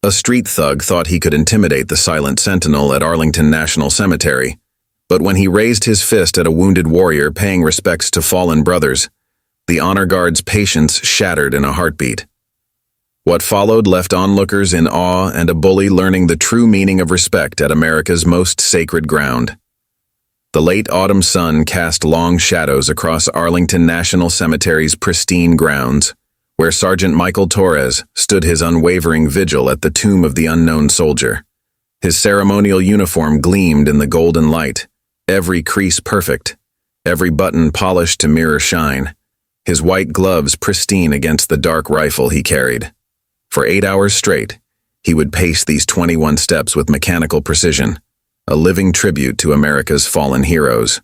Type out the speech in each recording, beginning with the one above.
A street thug thought he could intimidate the silent sentinel at Arlington National Cemetery, but when he raised his fist at a wounded warrior paying respects to fallen brothers, the honor guard's patience shattered in a heartbeat. What followed left onlookers in awe and a bully learning the true meaning of respect at America's most sacred ground. The late autumn sun cast long shadows across Arlington National Cemetery's pristine grounds, where Sergeant Michael Torres stood his unwavering vigil at the tomb of the unknown soldier. His ceremonial uniform gleamed in the golden light, every crease perfect, every button polished to mirror shine, his white gloves pristine against the dark rifle he carried. For 8 hours straight, he would pace these 21 steps with mechanical precision, a living tribute to America's fallen heroes.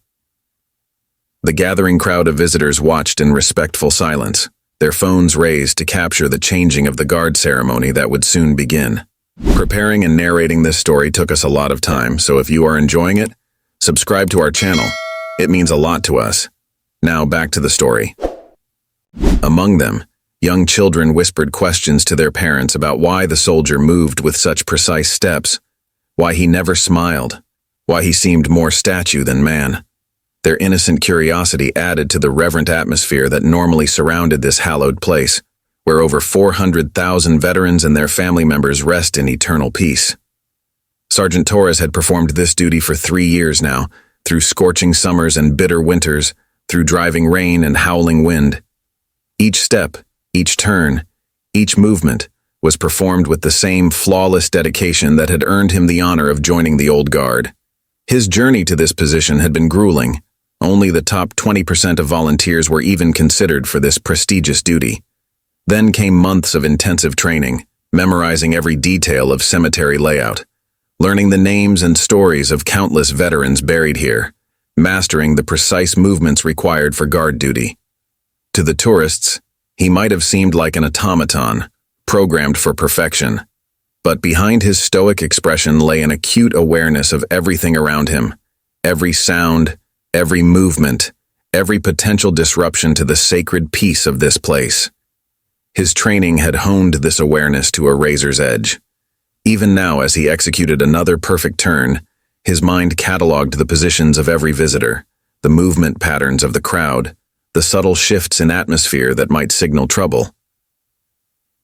The gathering crowd of visitors watched in respectful silence, their phones raised to capture the changing of the guard ceremony that would soon begin. Preparing and narrating this story took us a lot of time, so if you are enjoying it, subscribe to our channel. It means a lot to us. Now back to the story. Among them, young children whispered questions to their parents about why the soldier moved with such precise steps, why he never smiled, why he seemed more statue than man. Their innocent curiosity added to the reverent atmosphere that normally surrounded this hallowed place, where over 400,000 veterans and their family members rest in eternal peace. Sergeant Torres had performed this duty for 3 years now, through scorching summers and bitter winters, through driving rain and howling wind. Each step, each turn, each movement was performed with the same flawless dedication that had earned him the honor of joining the old guard. His journey to this position had been grueling. Only the top 20% of volunteers were even considered for this prestigious duty. Then came months of intensive training, memorizing every detail of cemetery layout, learning the names and stories of countless veterans buried here, mastering the precise movements required for guard duty. To the tourists, he might have seemed like an automaton, programmed for perfection. But behind his stoic expression lay an acute awareness of everything around him, every sound, every movement, every potential disruption to the sacred peace of this place. His training had honed this awareness to a razor's edge. Even now, as he executed another perfect turn, his mind cataloged the positions of every visitor, the movement patterns of the crowd, the subtle shifts in atmosphere that might signal trouble.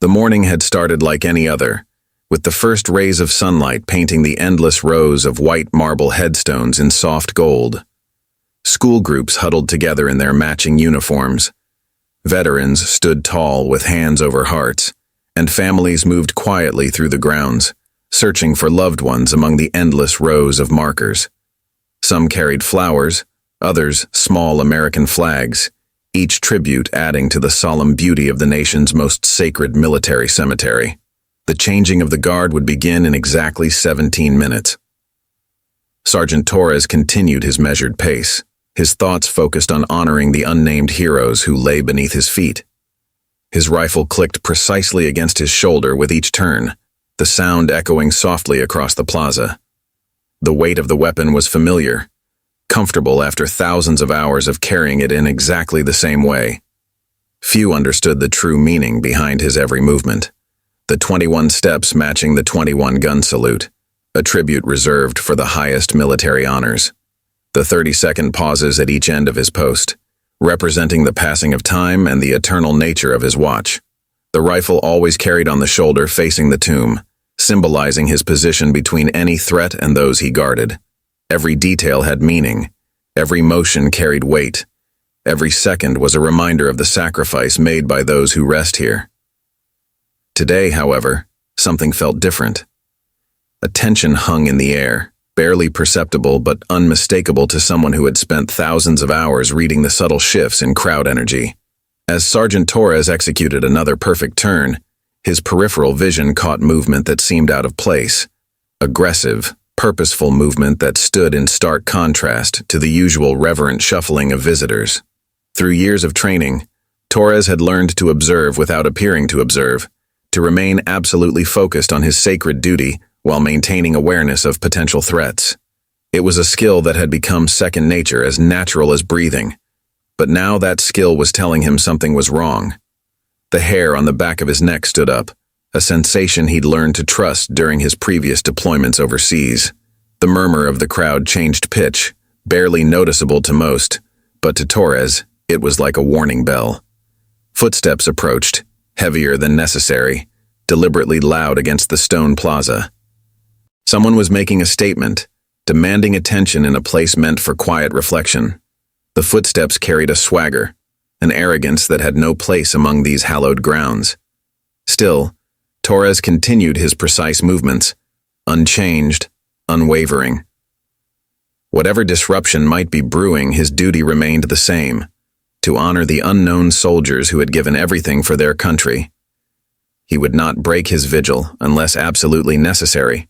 The morning had started like any other, with the first rays of sunlight painting the endless rows of white marble headstones in soft gold. School groups huddled together in their matching uniforms. Veterans stood tall with hands over hearts, and families moved quietly through the grounds, searching for loved ones among the endless rows of markers. Some carried flowers, others small American flags, each tribute adding to the solemn beauty of the nation's most sacred military cemetery. The changing of the guard would begin in exactly 17 minutes. Sergeant Torres continued his measured pace, his thoughts focused on honoring the unnamed heroes who lay beneath his feet. His rifle clicked precisely against his shoulder with each turn, the sound echoing softly across the plaza. The weight of the weapon was familiar, comfortable after thousands of hours of carrying it in exactly the same way. Few understood the true meaning behind his every movement. The 21 steps matching the 21 gun salute, a tribute reserved for the highest military honors. The 30-second pauses at each end of his post, representing the passing of time and the eternal nature of his watch. The rifle always carried on the shoulder facing the tomb, symbolizing his position between any threat and those he guarded. Every detail had meaning, every motion carried weight, every second was a reminder of the sacrifice made by those who rest here. Today, however, something felt different. A tension hung in the air, barely perceptible but unmistakable to someone who had spent thousands of hours reading the subtle shifts in crowd energy. As Sergeant Torres executed another perfect turn, his peripheral vision caught movement that seemed out of place, aggressive, purposeful movement that stood in stark contrast to the usual reverent shuffling of visitors. Through years of training, Torres had learned to observe without appearing to observe, to remain absolutely focused on his sacred duty while maintaining awareness of potential threats. It was a skill that had become second nature, as natural as breathing. But now that skill was telling him something was wrong. The hair on the back of his neck stood up, a sensation he'd learned to trust during his previous deployments overseas. The murmur of the crowd changed pitch, barely noticeable to most, but to Torres, it was like a warning bell. Footsteps approached, heavier than necessary, deliberately loud against the stone plaza. Someone was making a statement, demanding attention in a place meant for quiet reflection. The footsteps carried a swagger, an arrogance that had no place among these hallowed grounds. Still, Torres continued his precise movements, unchanged, unwavering. Whatever disruption might be brewing, his duty remained the same, to honor the unknown soldiers who had given everything for their country. He would not break his vigil unless absolutely necessary.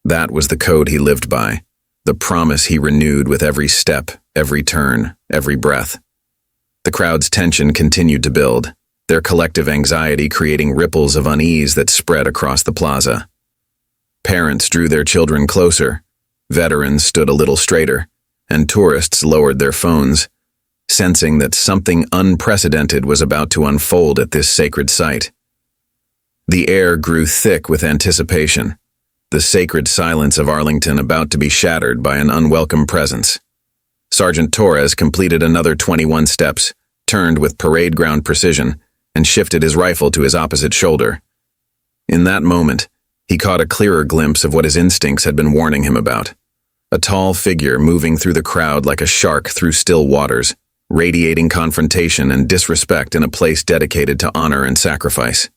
That was the code he lived by, the promise he renewed with every step, every turn, every breath. The crowd's tension continued to build, their collective anxiety creating ripples of unease that spread across the plaza. Parents drew their children closer, veterans stood a little straighter, and tourists lowered their phones, sensing that something unprecedented was about to unfold at this sacred site. The air grew thick with anticipation, the sacred silence of Arlington about to be shattered by an unwelcome presence. Sergeant Torres completed another 21 steps, turned with parade ground precision, and shifted his rifle to his opposite shoulder. In that moment, he caught a clearer glimpse of what his instincts had been warning him about. A tall figure moving through the crowd like a shark through still waters, radiating confrontation and disrespect in a place dedicated to honor and sacrifice.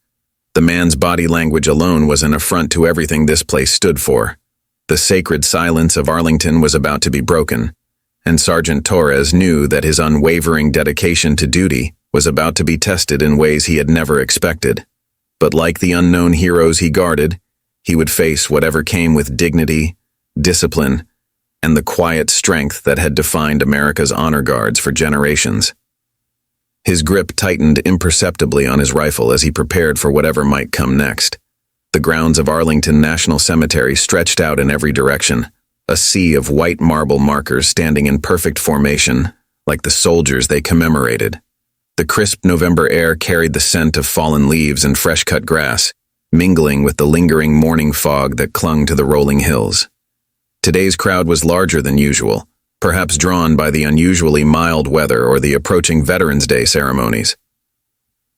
The man's body language alone was an affront to everything this place stood for. The sacred silence of Arlington was about to be broken, and Sergeant Torres knew that his unwavering dedication to duty was about to be tested in ways he had never expected. But like the unknown heroes he guarded, he would face whatever came with dignity, discipline, and the quiet strength that had defined America's honor guards for generations. His grip tightened imperceptibly on his rifle as he prepared for whatever might come next. The grounds of Arlington National Cemetery stretched out in every direction, a sea of white marble markers standing in perfect formation, like the soldiers they commemorated. The crisp November air carried the scent of fallen leaves and fresh-cut grass, mingling with the lingering morning fog that clung to the rolling hills. Today's crowd was larger than usual, perhaps drawn by the unusually mild weather or the approaching Veterans Day ceremonies.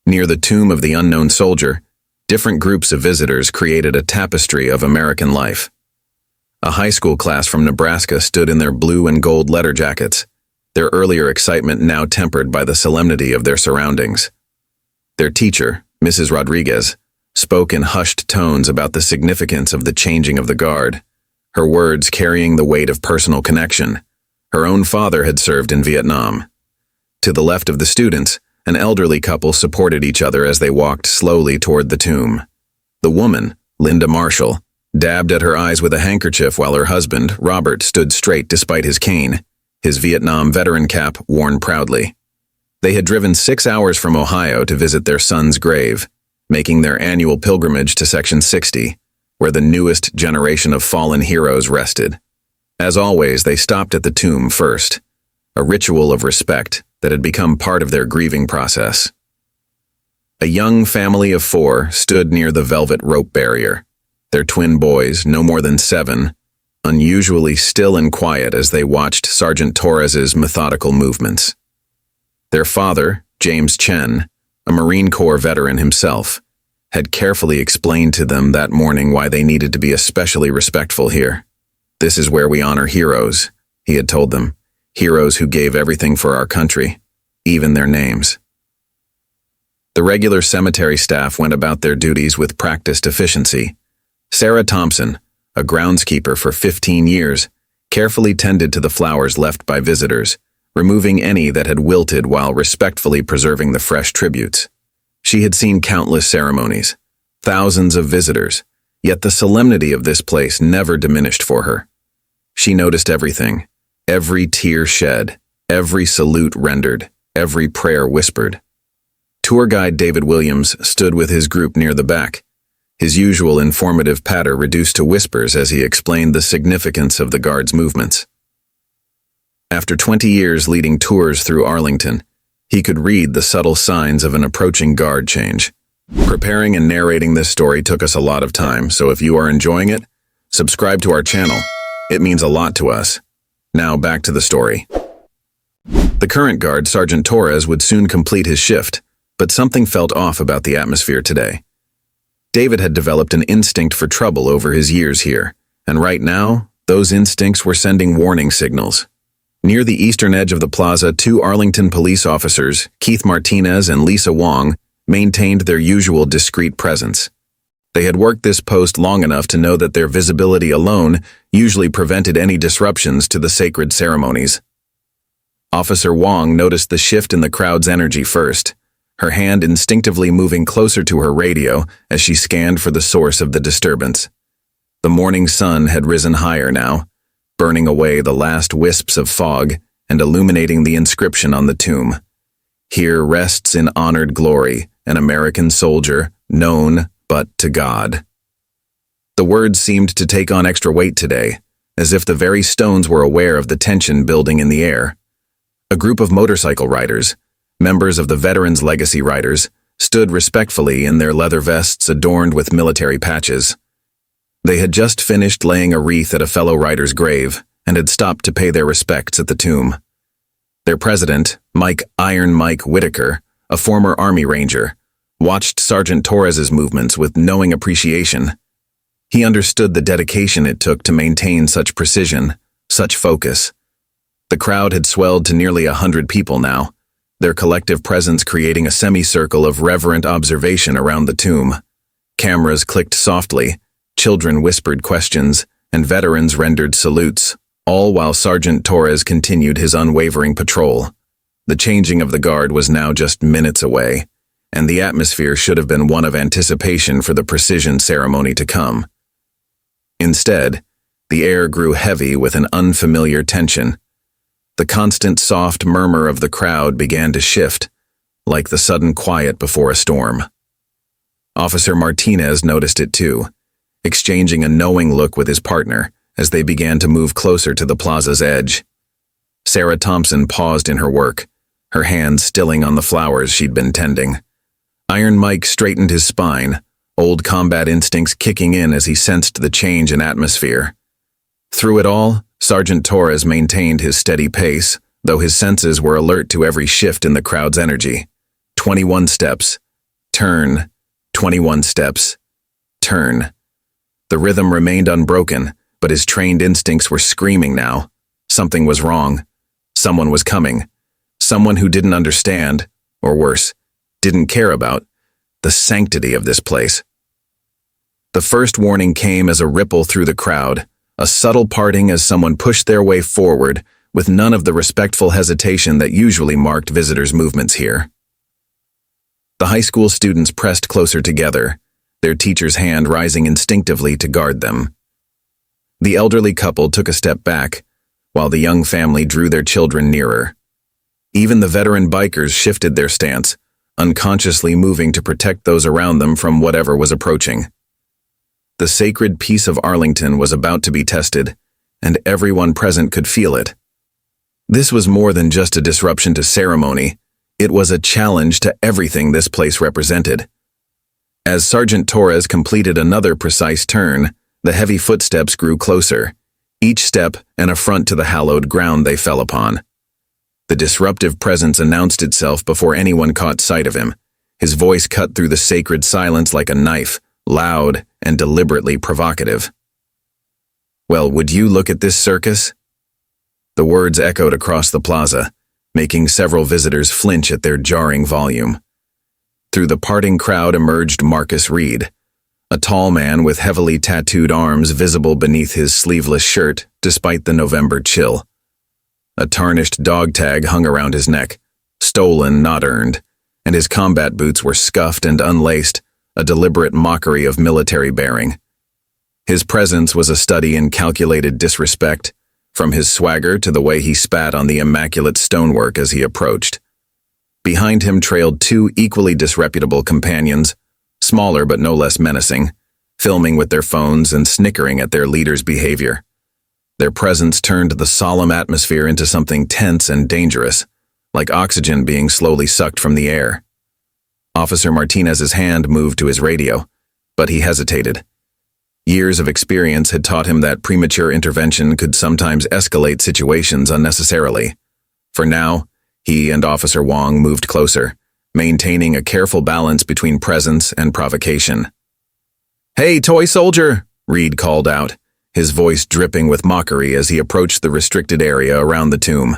Near the tomb of the unknown soldier, different groups of visitors created a tapestry of American life. A high school class from Nebraska stood in their blue and gold letter jackets, their earlier excitement now tempered by the solemnity of their surroundings. Their teacher, Mrs. Rodriguez, spoke in hushed tones about the significance of the changing of the guard, her words carrying the weight of personal connection. Her own father had served in Vietnam. To the left of the students, an elderly couple supported each other as they walked slowly toward the tomb. The woman, Linda Marshall, dabbed at her eyes with a handkerchief while her husband, Robert, stood straight despite his cane, his Vietnam veteran cap worn proudly. They had driven 6 hours from Ohio to visit their son's grave, making their annual pilgrimage to Section 60, where the newest generation of fallen heroes rested. As always, they stopped at the tomb first, a ritual of respect that had become part of their grieving process. A young family of 4 stood near the velvet rope barrier, their twin boys, no more than 7, unusually still and quiet as they watched Sergeant Torres's methodical movements. Their father, James Chen, a Marine Corps veteran himself, had carefully explained to them that morning why they needed to be especially respectful here. "This is where we honor heroes," he had told them, "heroes who gave everything for our country, even their names." The regular cemetery staff went about their duties with practiced efficiency. Sarah Thompson, a groundskeeper for 15 years, carefully tended to the flowers left by visitors, removing any that had wilted while respectfully preserving the fresh tributes. She had seen countless ceremonies, thousands of visitors, yet the solemnity of this place never diminished for her. She noticed everything, every tear shed, every salute rendered, every prayer whispered. Tour guide David Williams stood with his group near the back, his usual informative patter reduced to whispers as he explained the significance of the guard's movements. After 20 years leading tours through Arlington, he could read the subtle signs of an approaching guard change, Preparing and narrating this story took us a lot of time, so if you are enjoying it, subscribe to our channel. It means a lot to us. Now back to the story. The current guard, Sergeant Torres, would soon complete his shift, but something felt off about the atmosphere today. David had developed an instinct for trouble over his years here, and right now, those instincts were sending warning signals. Near the eastern edge of the plaza, two Arlington police officers, Keith Martinez and Lisa Wong, maintained their usual discreet presence. They had worked this post long enough to know that their visibility alone usually prevented any disruptions to the sacred ceremonies. Officer Wong noticed the shift in the crowd's energy first, her hand instinctively moving closer to her radio as she scanned for the source of the disturbance. The morning sun had risen higher now, burning away the last wisps of fog and illuminating the inscription on the tomb. Here rests in honored glory an American soldier, known but to God. The words seemed to take on extra weight today, as if the very stones were aware of the tension building in the air. A group of motorcycle riders, members of the Veterans Legacy Riders, stood respectfully in their leather vests adorned with military patches. They had just finished laying a wreath at a fellow rider's grave and had stopped to pay their respects at the tomb. Their president, Iron Mike Whitaker, a former Army Ranger, watched Sergeant Torres's movements with knowing appreciation. He understood the dedication it took to maintain such precision, such focus. The crowd had swelled to nearly 100 people now, their collective presence creating a semicircle of reverent observation around the tomb. Cameras clicked softly, children whispered questions, and veterans rendered salutes, all while Sergeant Torres continued his unwavering patrol. The changing of the guard was now just minutes away, and the atmosphere should have been one of anticipation for the precision ceremony to come. Instead, the air grew heavy with an unfamiliar tension. The constant soft murmur of the crowd began to shift, like the sudden quiet before a storm. Officer Martinez noticed it too, exchanging a knowing look with his partner as they began to move closer to the plaza's edge. Sarah Thompson paused in her work, her hands stilling on the flowers she'd been tending. Iron Mike straightened his spine, old combat instincts kicking in as he sensed the change in atmosphere. Through it all, Sergeant Torres maintained his steady pace, though his senses were alert to every shift in the crowd's energy. 21 steps. Turn. 21 steps. Turn. The rhythm remained unbroken, but his trained instincts were screaming now. Something was wrong. Someone was coming. Someone who didn't understand, or worse, didn't care about, the sanctity of this place. The first warning came as a ripple through the crowd, a subtle parting as someone pushed their way forward with none of the respectful hesitation that usually marked visitors' movements here. The high school students pressed closer together, their teacher's hand rising instinctively to guard them. The elderly couple took a step back, while the young family drew their children nearer. Even the veteran bikers shifted their stance, unconsciously moving to protect those around them from whatever was approaching. The sacred peace of Arlington was about to be tested, and everyone present could feel it. This was more than just a disruption to ceremony, it was a challenge to everything this place represented. As Sergeant Torres completed another precise turn, the heavy footsteps grew closer, each step an affront to the hallowed ground they fell upon. The disruptive presence announced itself before anyone caught sight of him. His voice cut through the sacred silence like a knife, loud and deliberately provocative. "Well, would you look at this circus?" The words echoed across the plaza, making several visitors flinch at their jarring volume. Through the parting crowd emerged Marcus Reed, a tall man with heavily tattooed arms visible beneath his sleeveless shirt despite the November chill. A tarnished dog tag hung around his neck, stolen, not earned, and his combat boots were scuffed and unlaced, a deliberate mockery of military bearing. His presence was a study in calculated disrespect, from his swagger to the way he spat on the immaculate stonework as he approached. Behind him trailed two equally disreputable companions, smaller but no less menacing, filming with their phones and snickering at their leader's behavior. Their presence turned the solemn atmosphere into something tense and dangerous, like oxygen being slowly sucked from the air. Officer Martinez's hand moved to his radio, but he hesitated. Years of experience had taught him that premature intervention could sometimes escalate situations unnecessarily. For now, he and Officer Wong moved closer, maintaining a careful balance between presence and provocation. "Hey, toy soldier!" Reed called out, his voice dripping with mockery as he approached the restricted area around the tomb.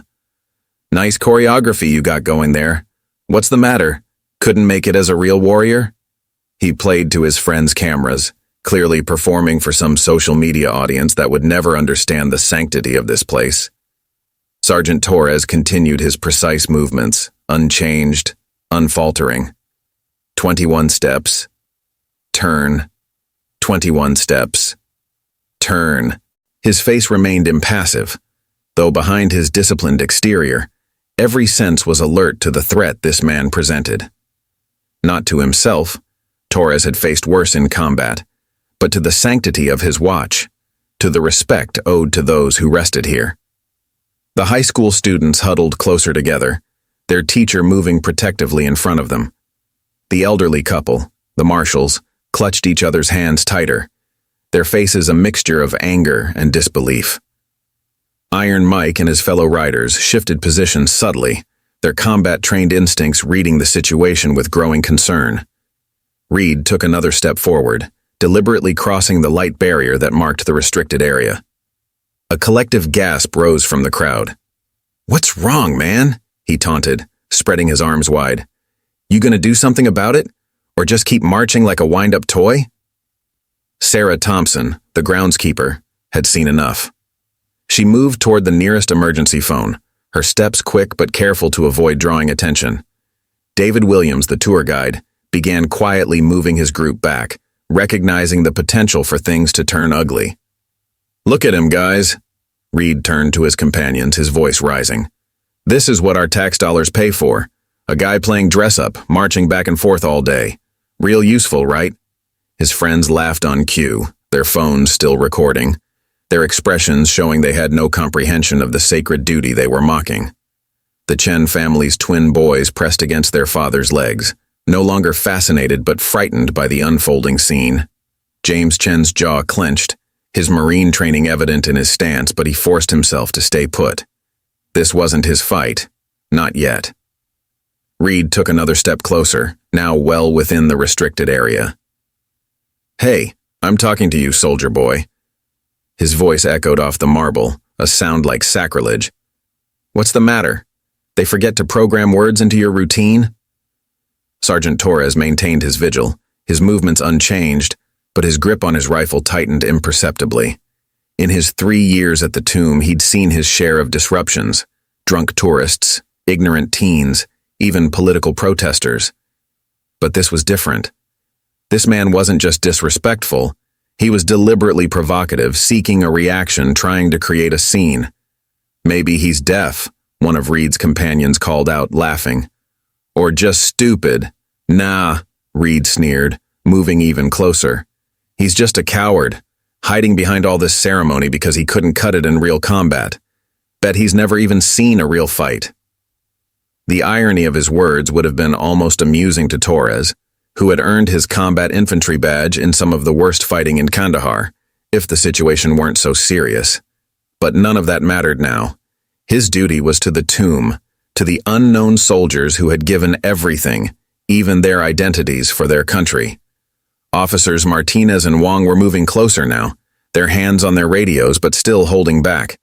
"Nice choreography you got going there. What's the matter? Couldn't make it as a real warrior?" He played to his friends' cameras, clearly performing for some social media audience that would never understand the sanctity of this place. Sergeant Torres continued his precise movements, unchanged, unfaltering. 21 steps. Turn. 21 steps. Turn. His face remained impassive, though behind his disciplined exterior, every sense was alert to the threat this man presented. Not to himself, Torres had faced worse in combat, but to the sanctity of his watch, to the respect owed to those who rested here. The high school students huddled closer together, their teacher moving protectively in front of them. The elderly couple, the marshals, clutched each other's hands tighter, their faces a mixture of anger and disbelief. Iron Mike and his fellow riders shifted positions subtly, their combat-trained instincts reading the situation with growing concern. Reed took another step forward, deliberately crossing the light barrier that marked the restricted area. A collective gasp rose from the crowd. "What's wrong, man?" he taunted, spreading his arms wide. "You gonna do something about it? Or just keep marching like a wind-up toy?" Sarah Thompson, the groundskeeper, had seen enough. She moved toward the nearest emergency phone, her steps quick but careful to avoid drawing attention. David Williams, the tour guide, began quietly moving his group back, recognizing the potential for things to turn ugly. "Look at him, guys." Reed turned to his companions, his voice rising. "This is what our tax dollars pay for. A guy playing dress-up, marching back and forth all day. Real useful, right?" His friends laughed on cue, their phones still recording, their expressions showing they had no comprehension of the sacred duty they were mocking. The Chen family's twin boys pressed against their father's legs, no longer fascinated but frightened by the unfolding scene. James Chen's jaw clenched, his Marine training evident in his stance, but he forced himself to stay put. This wasn't his fight. Not yet. Reed took another step closer, now well within the restricted area. "Hey, I'm talking to you, soldier boy." His voice echoed off the marble, a sound like sacrilege. "What's the matter? They forget to program words into your routine?" Sergeant Torres maintained his vigil, his movements unchanged, but his grip on his rifle tightened imperceptibly. In his 3 years at the tomb, he'd seen his share of disruptions, drunk tourists, ignorant teens, even political protesters. But this was different. This man wasn't just disrespectful, he was deliberately provocative, seeking a reaction, trying to create a scene. "Maybe he's deaf," one of Reed's companions called out, laughing. "Or just stupid." "Nah," Reed sneered, moving even closer. "He's just a coward, hiding behind all this ceremony because he couldn't cut it in real combat. Bet he's never even seen a real fight." The irony of his words would have been almost amusing to Torres, who had earned his combat infantry badge in some of the worst fighting in Kandahar, if the situation weren't so serious. But none of that mattered now. His duty was to the tomb, to the unknown soldiers who had given everything, even their identities, for their country. Officers Martinez and Wong were moving closer now, their hands on their radios but still holding back.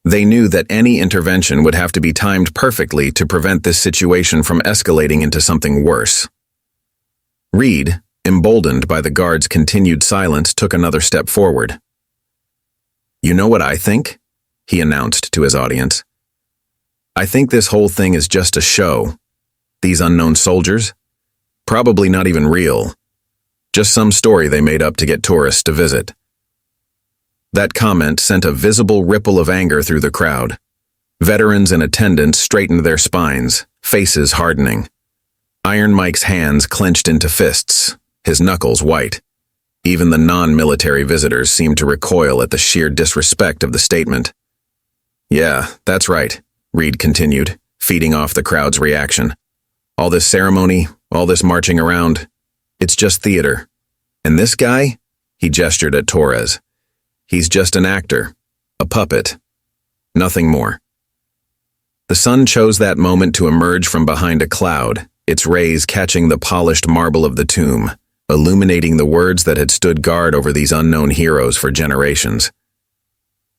They knew that any intervention would have to be timed perfectly to prevent this situation from escalating into something worse. Reed, emboldened by the guard's continued silence, took another step forward. "You know what I think?" he announced to his audience. "I think this whole thing is just a show. These unknown soldiers? Probably not even real. Just some story they made up to get tourists to visit." That comment sent a visible ripple of anger through the crowd. Veterans in attendance straightened their spines, faces hardening. Iron Mike's hands clenched into fists, his knuckles white. Even the non-military visitors seemed to recoil at the sheer disrespect of the statement. "Yeah, that's right," Reed continued, feeding off the crowd's reaction. All this ceremony, all this marching around, it's just theater. And this guy? He gestured at Torres. He's just an actor, a puppet, nothing more. The sun chose that moment to emerge from behind a cloud, its rays catching the polished marble of the tomb, illuminating the words that had stood guard over these unknown heroes for generations.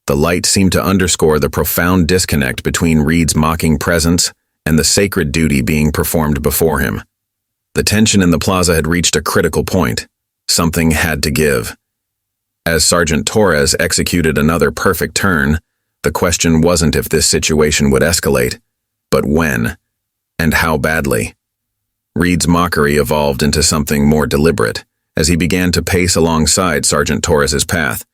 The light seemed to underscore the profound disconnect between Reed's mocking presence and the sacred duty being performed before him. The tension in the plaza had reached a critical point. Something had to give. As Sergeant Torres executed another perfect turn, the question wasn't if this situation would escalate, but when, and how badly. Reed's mockery evolved into something more deliberate as he began to pace alongside Sergeant Torres's path,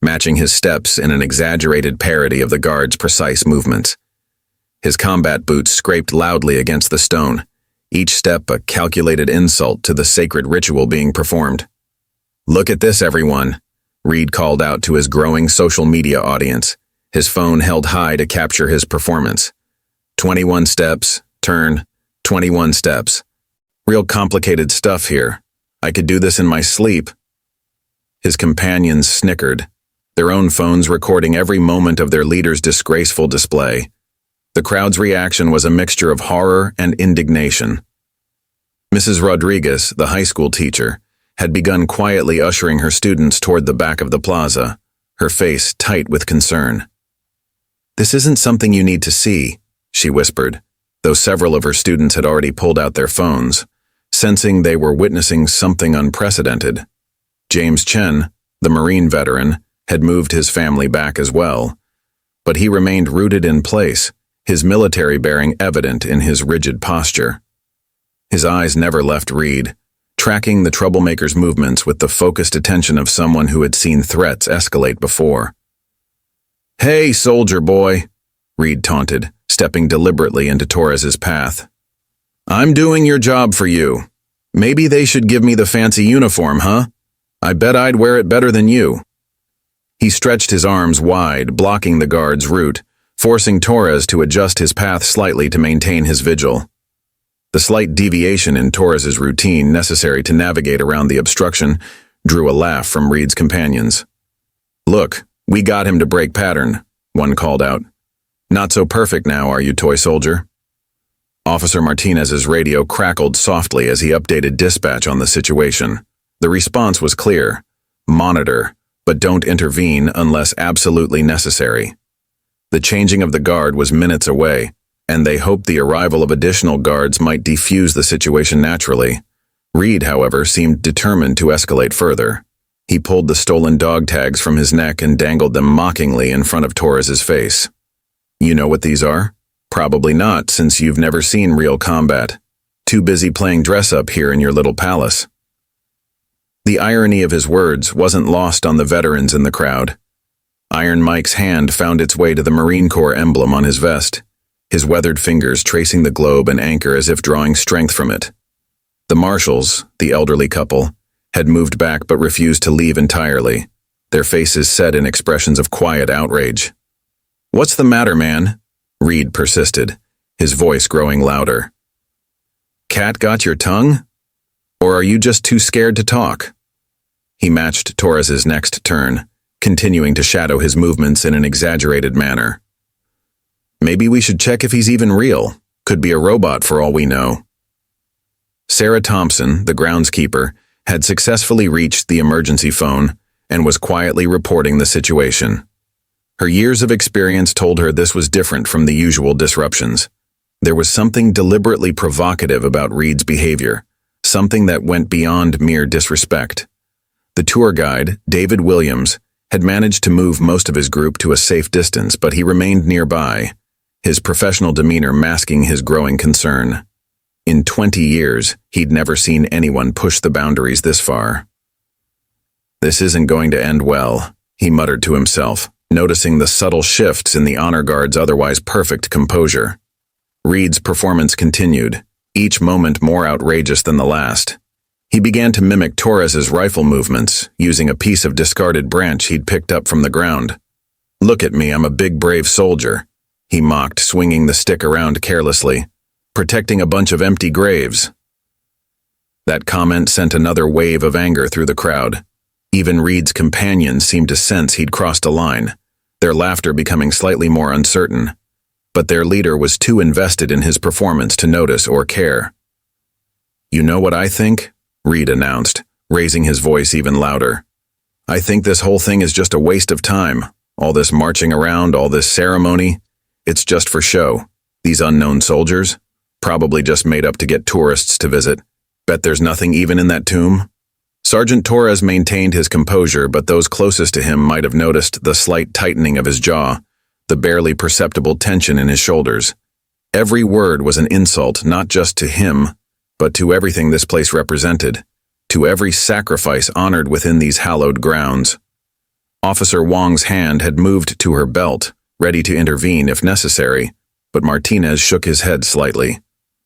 matching his steps in an exaggerated parody of the guard's precise movements. His combat boots scraped loudly against the stone, each step a calculated insult to the sacred ritual being performed. "Look at this, everyone," Reed called out to his growing social media audience, his phone held high to capture his performance. 21 steps, turn, 21 steps. Real complicated stuff here. I could do this in my sleep. His companions snickered, their own phones recording every moment of their leader's disgraceful display. The crowd's reaction was a mixture of horror and indignation. Mrs. Rodriguez, the high school teacher, had begun quietly ushering her students toward the back of the plaza, her face tight with concern. "This isn't something you need to see," she whispered, though several of her students had already pulled out their phones, sensing they were witnessing something unprecedented. James Chen, the Marine veteran, had moved his family back as well, but he remained rooted in place, his military bearing evident in his rigid posture. His eyes never left Reed, tracking the troublemaker's movements with the focused attention of someone who had seen threats escalate before. "Hey, soldier boy," Reed taunted, stepping deliberately into Torres's path. "I'm doing your job for you. Maybe they should give me the fancy uniform, huh? I bet I'd wear it better than you." He stretched his arms wide, blocking the guard's route, forcing Torres to adjust his path slightly to maintain his vigil. The slight deviation in Torres's routine necessary to navigate around the obstruction drew a laugh from Reed's companions. "Look, we got him to break pattern," one called out. "Not so perfect now, are you, toy soldier?" Officer Martinez's radio crackled softly as he updated dispatch on the situation. The response was clear: monitor, but don't intervene unless absolutely necessary. The changing of the guard was minutes away, and they hoped the arrival of additional guards might defuse the situation naturally. Reed, however, seemed determined to escalate further. He pulled the stolen dog tags from his neck and dangled them mockingly in front of Torres's face. "You know what these are? Probably not, since you've never seen real combat. Too busy playing dress-up here in your little palace." The irony of his words wasn't lost on the veterans in the crowd. Iron Mike's hand found its way to the Marine Corps emblem on his vest, his weathered fingers tracing the globe and anchor as if drawing strength from it. The marshals, the elderly couple, had moved back but refused to leave entirely, their faces set in expressions of quiet outrage. "What's the matter, man?" Reed persisted, his voice growing louder. "Cat got your tongue? Or are you just too scared to talk?" He matched Torres's next turn, continuing to shadow his movements in an exaggerated manner. "Maybe we should check if he's even real. Could be a robot for all we know." Sarah Thompson, the groundskeeper, had successfully reached the emergency phone and was quietly reporting the situation. Her years of experience told her this was different from the usual disruptions. There was something deliberately provocative about Reed's behavior, something that went beyond mere disrespect. The tour guide, David Williams, had managed to move most of his group to a safe distance, but he remained nearby, his professional demeanor masking his growing concern. In 20 years, he'd never seen anyone push the boundaries this far. "This isn't going to end well," he muttered to himself, noticing the subtle shifts in the honor guard's otherwise perfect composure. Reed's performance continued, each moment more outrageous than the last. He began to mimic Torres's rifle movements, using a piece of discarded branch he'd picked up from the ground. "Look at me, I'm a big brave soldier," he mocked, swinging the stick around carelessly. protecting a bunch of empty graves. That comment sent another wave of anger through the crowd. Even Reed's companions seemed to sense he'd crossed a line, their laughter becoming slightly more uncertain. But their leader was too invested in his performance to notice or care. "You know what I think?" Reed announced, raising his voice even louder. "I think this whole thing is just a waste of time. All this marching around, all this ceremony, it's just for show. These unknown soldiers, probably just made up to get tourists to visit. Bet there's nothing even in that tomb." Sergeant Torres maintained his composure, but those closest to him might have noticed the slight tightening of his jaw, the barely perceptible tension in his shoulders. Every word was an insult, not just to him, but to everything this place represented, to every sacrifice honored within these hallowed grounds. Officer Wong's hand had moved to her belt, ready to intervene if necessary, but Martinez shook his head slightly.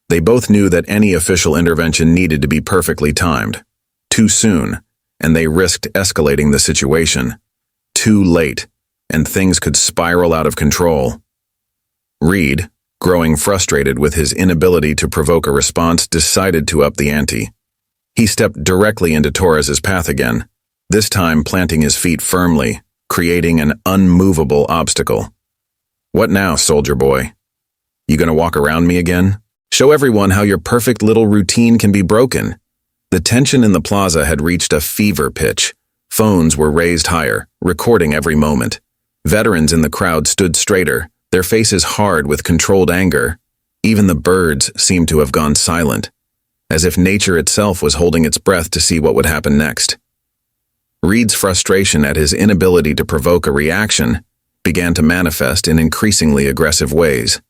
They both knew that any official intervention needed to be perfectly timed. Too soon, and they risked escalating the situation. Too late, and things could spiral out of control. Reed, growing frustrated with his inability to provoke a response, decided to up the ante. He stepped directly into Torres's path again, this time planting his feet firmly, creating an unmovable obstacle. "What now, soldier boy? You gonna walk around me again? Show everyone how your perfect little routine can be broken." The tension in the plaza had reached a fever pitch. Phones were raised higher, recording every moment. Veterans in the crowd stood straighter, their faces hard with controlled anger. Even the birds seemed to have gone silent, as if nature itself was holding its breath to see what would happen next. Reed's frustration at his inability to provoke a reaction began to manifest in increasingly aggressive ways.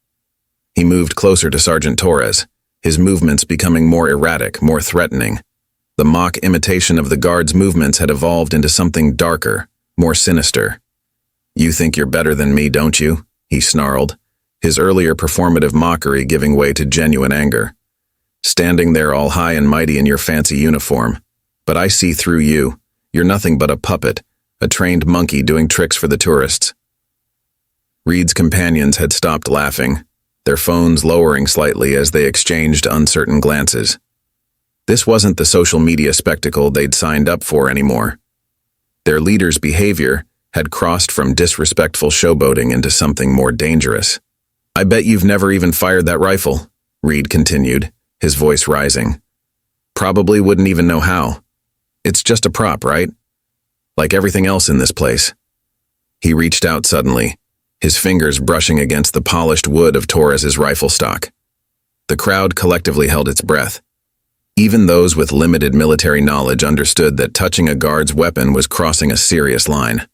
He moved closer to Sergeant Torres, his movements becoming more erratic, more threatening. The mock imitation of the guard's movements had evolved into something darker, more sinister. "You think you're better than me, don't you?" he snarled, his earlier performative mockery giving way to genuine anger. "Standing there all high and mighty in your fancy uniform. But I see through you. You're nothing but a puppet, a trained monkey doing tricks for the tourists." Reed's companions had stopped laughing, their phones lowering slightly as they exchanged uncertain glances. This wasn't the social media spectacle they'd signed up for anymore. Their leader's behavior had crossed from disrespectful showboating into something more dangerous. "I bet you've never even fired that rifle," Reed continued, his voice rising. "Probably wouldn't even know how. It's just a prop, right? Like everything else in this place." He reached out suddenly, his fingers brushing against the polished wood of Torres's rifle stock. The crowd collectively held its breath. Even those with limited military knowledge understood that touching a guard's weapon was crossing a serious line.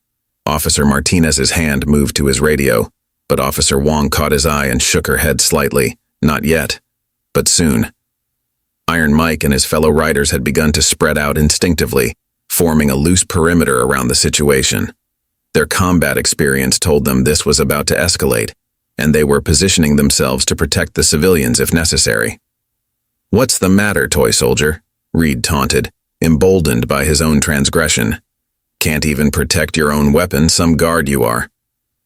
Officer Martinez's hand moved to his radio, but Officer Wong caught his eye and shook her head slightly. Not yet, but soon. Iron Mike and his fellow riders had begun to spread out instinctively, forming a loose perimeter around the situation. Their combat experience told them this was about to escalate, and they were positioning themselves to protect the civilians if necessary. "What's the matter, toy soldier?" Reed taunted, emboldened by his own transgression. "Can't even protect your own weapon, some guard you are."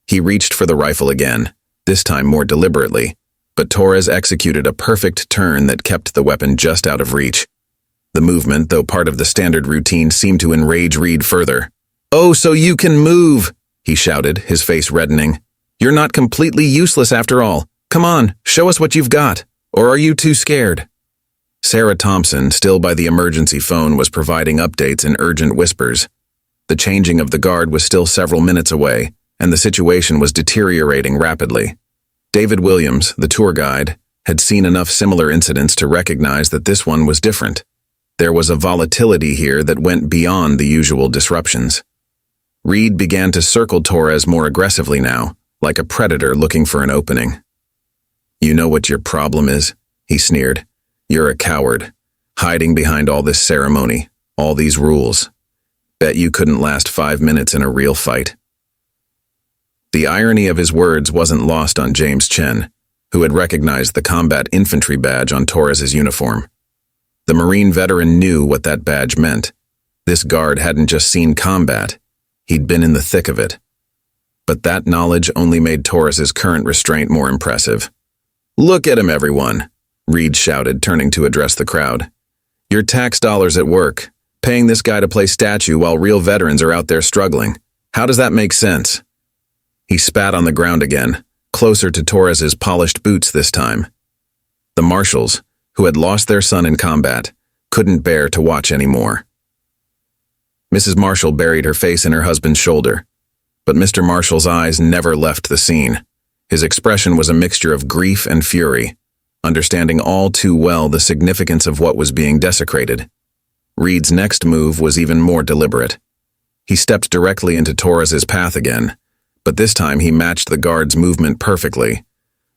He reached for the rifle again, this time more deliberately, but Torres executed a perfect turn that kept the weapon just out of reach. The movement, though part of the standard routine, seemed to enrage Reed further. "Oh, so you can move!" he shouted, his face reddening. "You're not completely useless after all. Come on, show us what you've got. Or are you too scared?" Sarah Thompson, still by the emergency phone, was providing updates in urgent whispers. The changing of the guard was still several minutes away, and the situation was deteriorating rapidly. David Williams, the tour guide, had seen enough similar incidents to recognize that this one was different. There was a volatility here that went beyond the usual disruptions. Reed began to circle Torres more aggressively now, like a predator looking for an opening. "You know what your problem is?" he sneered. "You're a coward, hiding behind all this ceremony, all these rules. Bet you couldn't last 5 minutes in a real fight." The irony of his words wasn't lost on James Chen, who had recognized the combat infantry badge on Torres's uniform. The Marine veteran knew what that badge meant. This guard hadn't just seen combat, he'd been in the thick of it. But that knowledge only made Torres's current restraint more impressive. "Look at him, everyone. Reed shouted, turning to address the crowd. "Your tax dollars at work, paying this guy to play statue while real veterans are out there struggling. How does that make sense?" He spat on the ground again, closer to Torres's polished boots this time. The marshals, who had lost their son in combat, couldn't bear to watch anymore. Mrs. Marshall buried her face in her husband's shoulder, but Mr. Marshall's eyes never left the scene. His expression was a mixture of grief and fury, understanding all too well the significance of what was being desecrated. Reed's next move was even more deliberate. He stepped directly into Torres's path again, but this time he matched the guard's movement perfectly,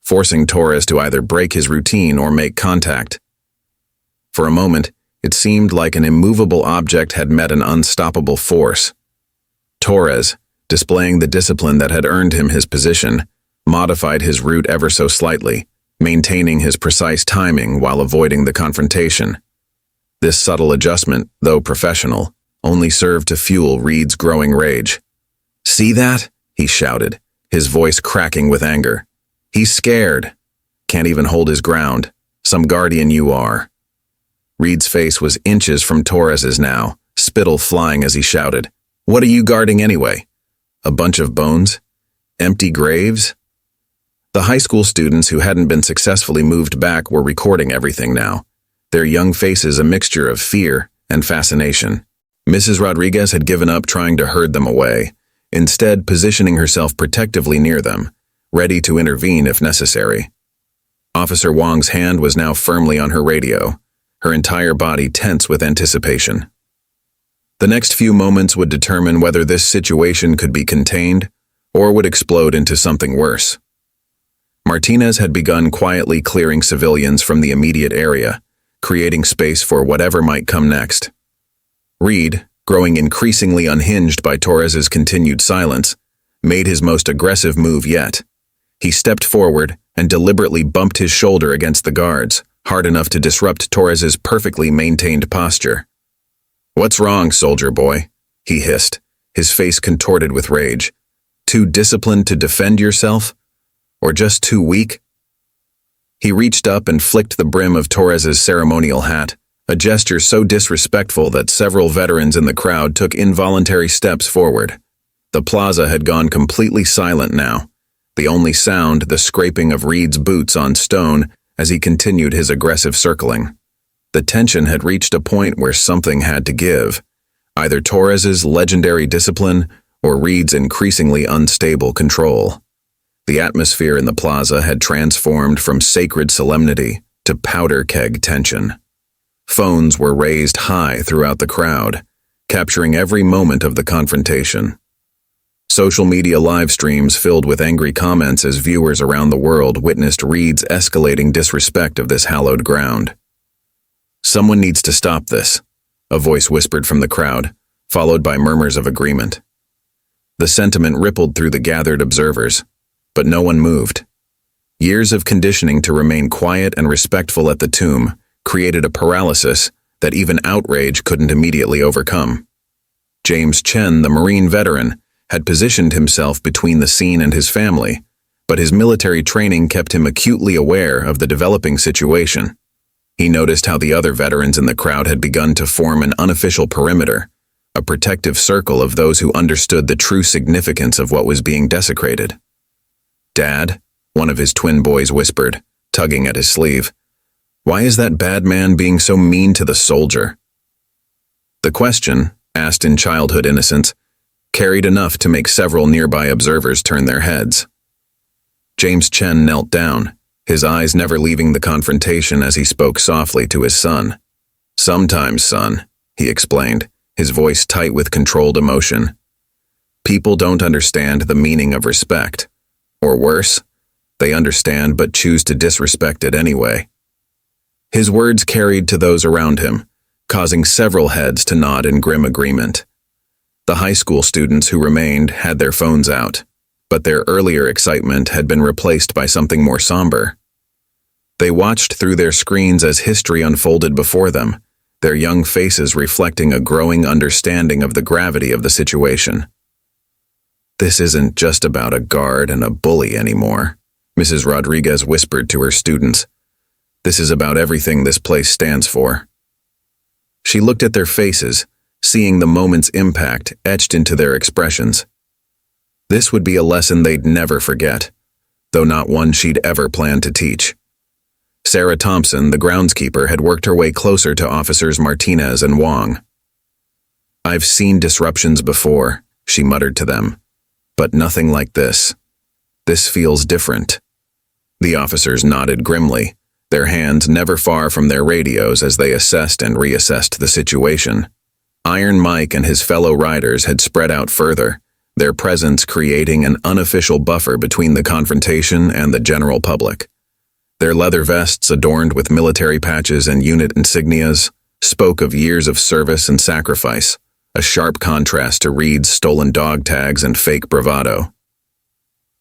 forcing Torres to either break his routine or make contact. For a moment, it seemed like an immovable object had met an unstoppable force. Torres, displaying the discipline that had earned him his position, modified his route ever so slightly, maintaining his precise timing while avoiding the confrontation. This subtle adjustment, though professional, only served to fuel Reed's growing rage. "See that?" he shouted, his voice cracking with anger. "He's scared. Can't even hold his ground. Some guardian you are." Reed's face was inches from Torres's now, spittle flying as he shouted, "What are you guarding anyway? A bunch of bones? Empty graves?" The high school students who hadn't been successfully moved back were recording everything now, their young faces a mixture of fear and fascination. Mrs. Rodriguez had given up trying to herd them away, instead positioning herself protectively near them, ready to intervene if necessary. Officer Wong's hand was now firmly on her radio, her entire body tense with anticipation. The next few moments would determine whether this situation could be contained or would explode into something worse. Martinez had begun quietly clearing civilians from the immediate area, creating space for whatever might come next. Reed, growing increasingly unhinged by Torres's continued silence, made his most aggressive move yet. He stepped forward and deliberately bumped his shoulder against the guards, hard enough to disrupt Torres's perfectly maintained posture. "What's wrong, soldier boy?" he hissed, his face contorted with rage. "Too disciplined to defend yourself? Or just too weak?" He reached up and flicked the brim of Torres's ceremonial hat, a gesture so disrespectful that several veterans in the crowd took involuntary steps forward. The plaza had gone completely silent now, the only sound the scraping of Reed's boots on stone as he continued his aggressive circling. The tension had reached a point where something had to give, either Torres's legendary discipline or Reed's increasingly unstable control. The atmosphere in the plaza had transformed from sacred solemnity to powder keg tension. Phones were raised high throughout the crowd, capturing every moment of the confrontation. Social media live streams filled with angry comments as viewers around the world witnessed Reed's escalating disrespect of this hallowed ground. "Someone needs to stop this," a voice whispered from the crowd, followed by murmurs of agreement. The sentiment rippled through the gathered observers, but no one moved. Years of conditioning to remain quiet and respectful at the tomb created a paralysis that even outrage couldn't immediately overcome. James Chen, the Marine veteran, had positioned himself between the scene and his family, but his military training kept him acutely aware of the developing situation. He noticed how the other veterans in the crowd had begun to form an unofficial perimeter, a protective circle of those who understood the true significance of what was being desecrated. "Dad," one of his twin boys whispered, tugging at his sleeve, "why is that bad man being so mean to the soldier?" The question, asked in childhood innocence, carried enough to make several nearby observers turn their heads. James Chen knelt down, his eyes never leaving the confrontation as he spoke softly to his son. "Sometimes, son," he explained, his voice tight with controlled emotion. "People don't understand the meaning of respect. Or worse, they understand but choose to disrespect it anyway." His words carried to those around him, causing several heads to nod in grim agreement. The high school students who remained had their phones out, but their earlier excitement had been replaced by something more somber. They watched through their screens as history unfolded before them, their young faces reflecting a growing understanding of the gravity of the situation. "This isn't just about a guard and a bully anymore," Mrs. Rodriguez whispered to her students. This is about everything this place stands for. She looked at their faces, seeing the moment's impact etched into their expressions. This would be a lesson they'd never forget, though not one she'd ever planned to teach. Sarah Thompson, the groundskeeper, had worked her way closer to Officers Martinez and Wong. "I've seen disruptions before," she muttered to them, "but nothing like this. This feels different." The officers nodded grimly, their hands never far from their radios as they assessed and reassessed the situation. Iron Mike and his fellow riders had spread out further, their presence creating an unofficial buffer between the confrontation and the general public. Their leather vests, adorned with military patches and unit insignias, spoke of years of service and sacrifice, a sharp contrast to Reed's stolen dog tags and fake bravado.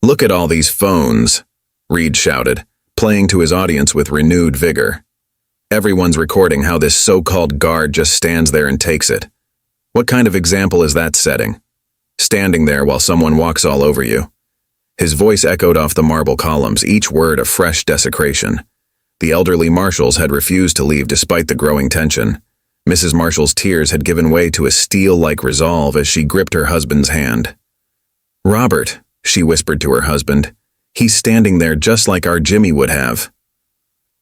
"Look at all these phones," Reed shouted, playing to his audience with renewed vigor. "Everyone's recording how this so-called guard just stands there and takes it. What kind of example is that setting? Standing there while someone walks all over you." His voice echoed off the marble columns, each word a fresh desecration. The elderly Marshals had refused to leave despite the growing tension. Mrs. Marshall's tears had given way to a steel-like resolve as she gripped her husband's hand. "Robert," she whispered to her husband, "he's standing there just like our Jimmy would have."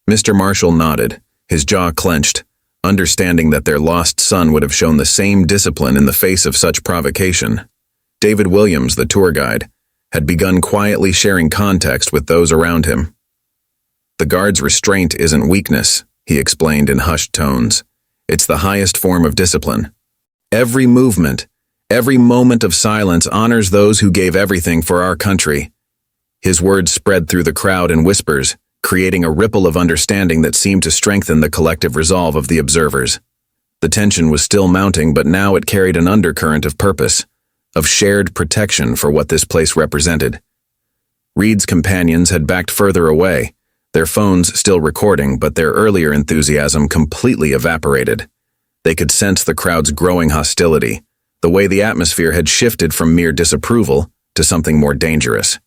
Mr. Marshall nodded, his jaw clenched, understanding that their lost son would have shown the same discipline in the face of such provocation. David Williams, the tour guide, had begun quietly sharing context with those around him. "The guard's restraint isn't weakness," he explained in hushed tones. "It's the highest form of discipline. Every movement, every moment of silence honors those who gave everything for our country." His words spread through the crowd in whispers, creating a ripple of understanding that seemed to strengthen the collective resolve of the observers. The tension was still mounting, but now it carried an undercurrent of purpose, of shared protection for what this place represented. Reed's companions had backed further away, their phones still recording, but their earlier enthusiasm completely evaporated. They could sense the crowd's growing hostility, the way the atmosphere had shifted from mere disapproval to something more dangerous.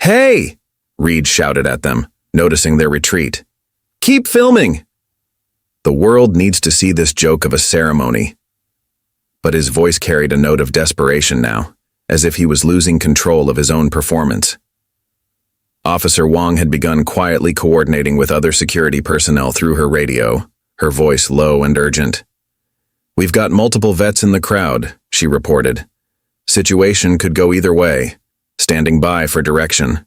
"Hey!" Reed shouted at them, noticing their retreat. "Keep filming!" "The world needs to see this joke of a ceremony." But his voice carried a note of desperation now, as if he was losing control of his own performance. Officer Wong had begun quietly coordinating with other security personnel through her radio, her voice low and urgent. "We've got multiple vets in the crowd," she reported. "Situation could go either way. Standing by for direction."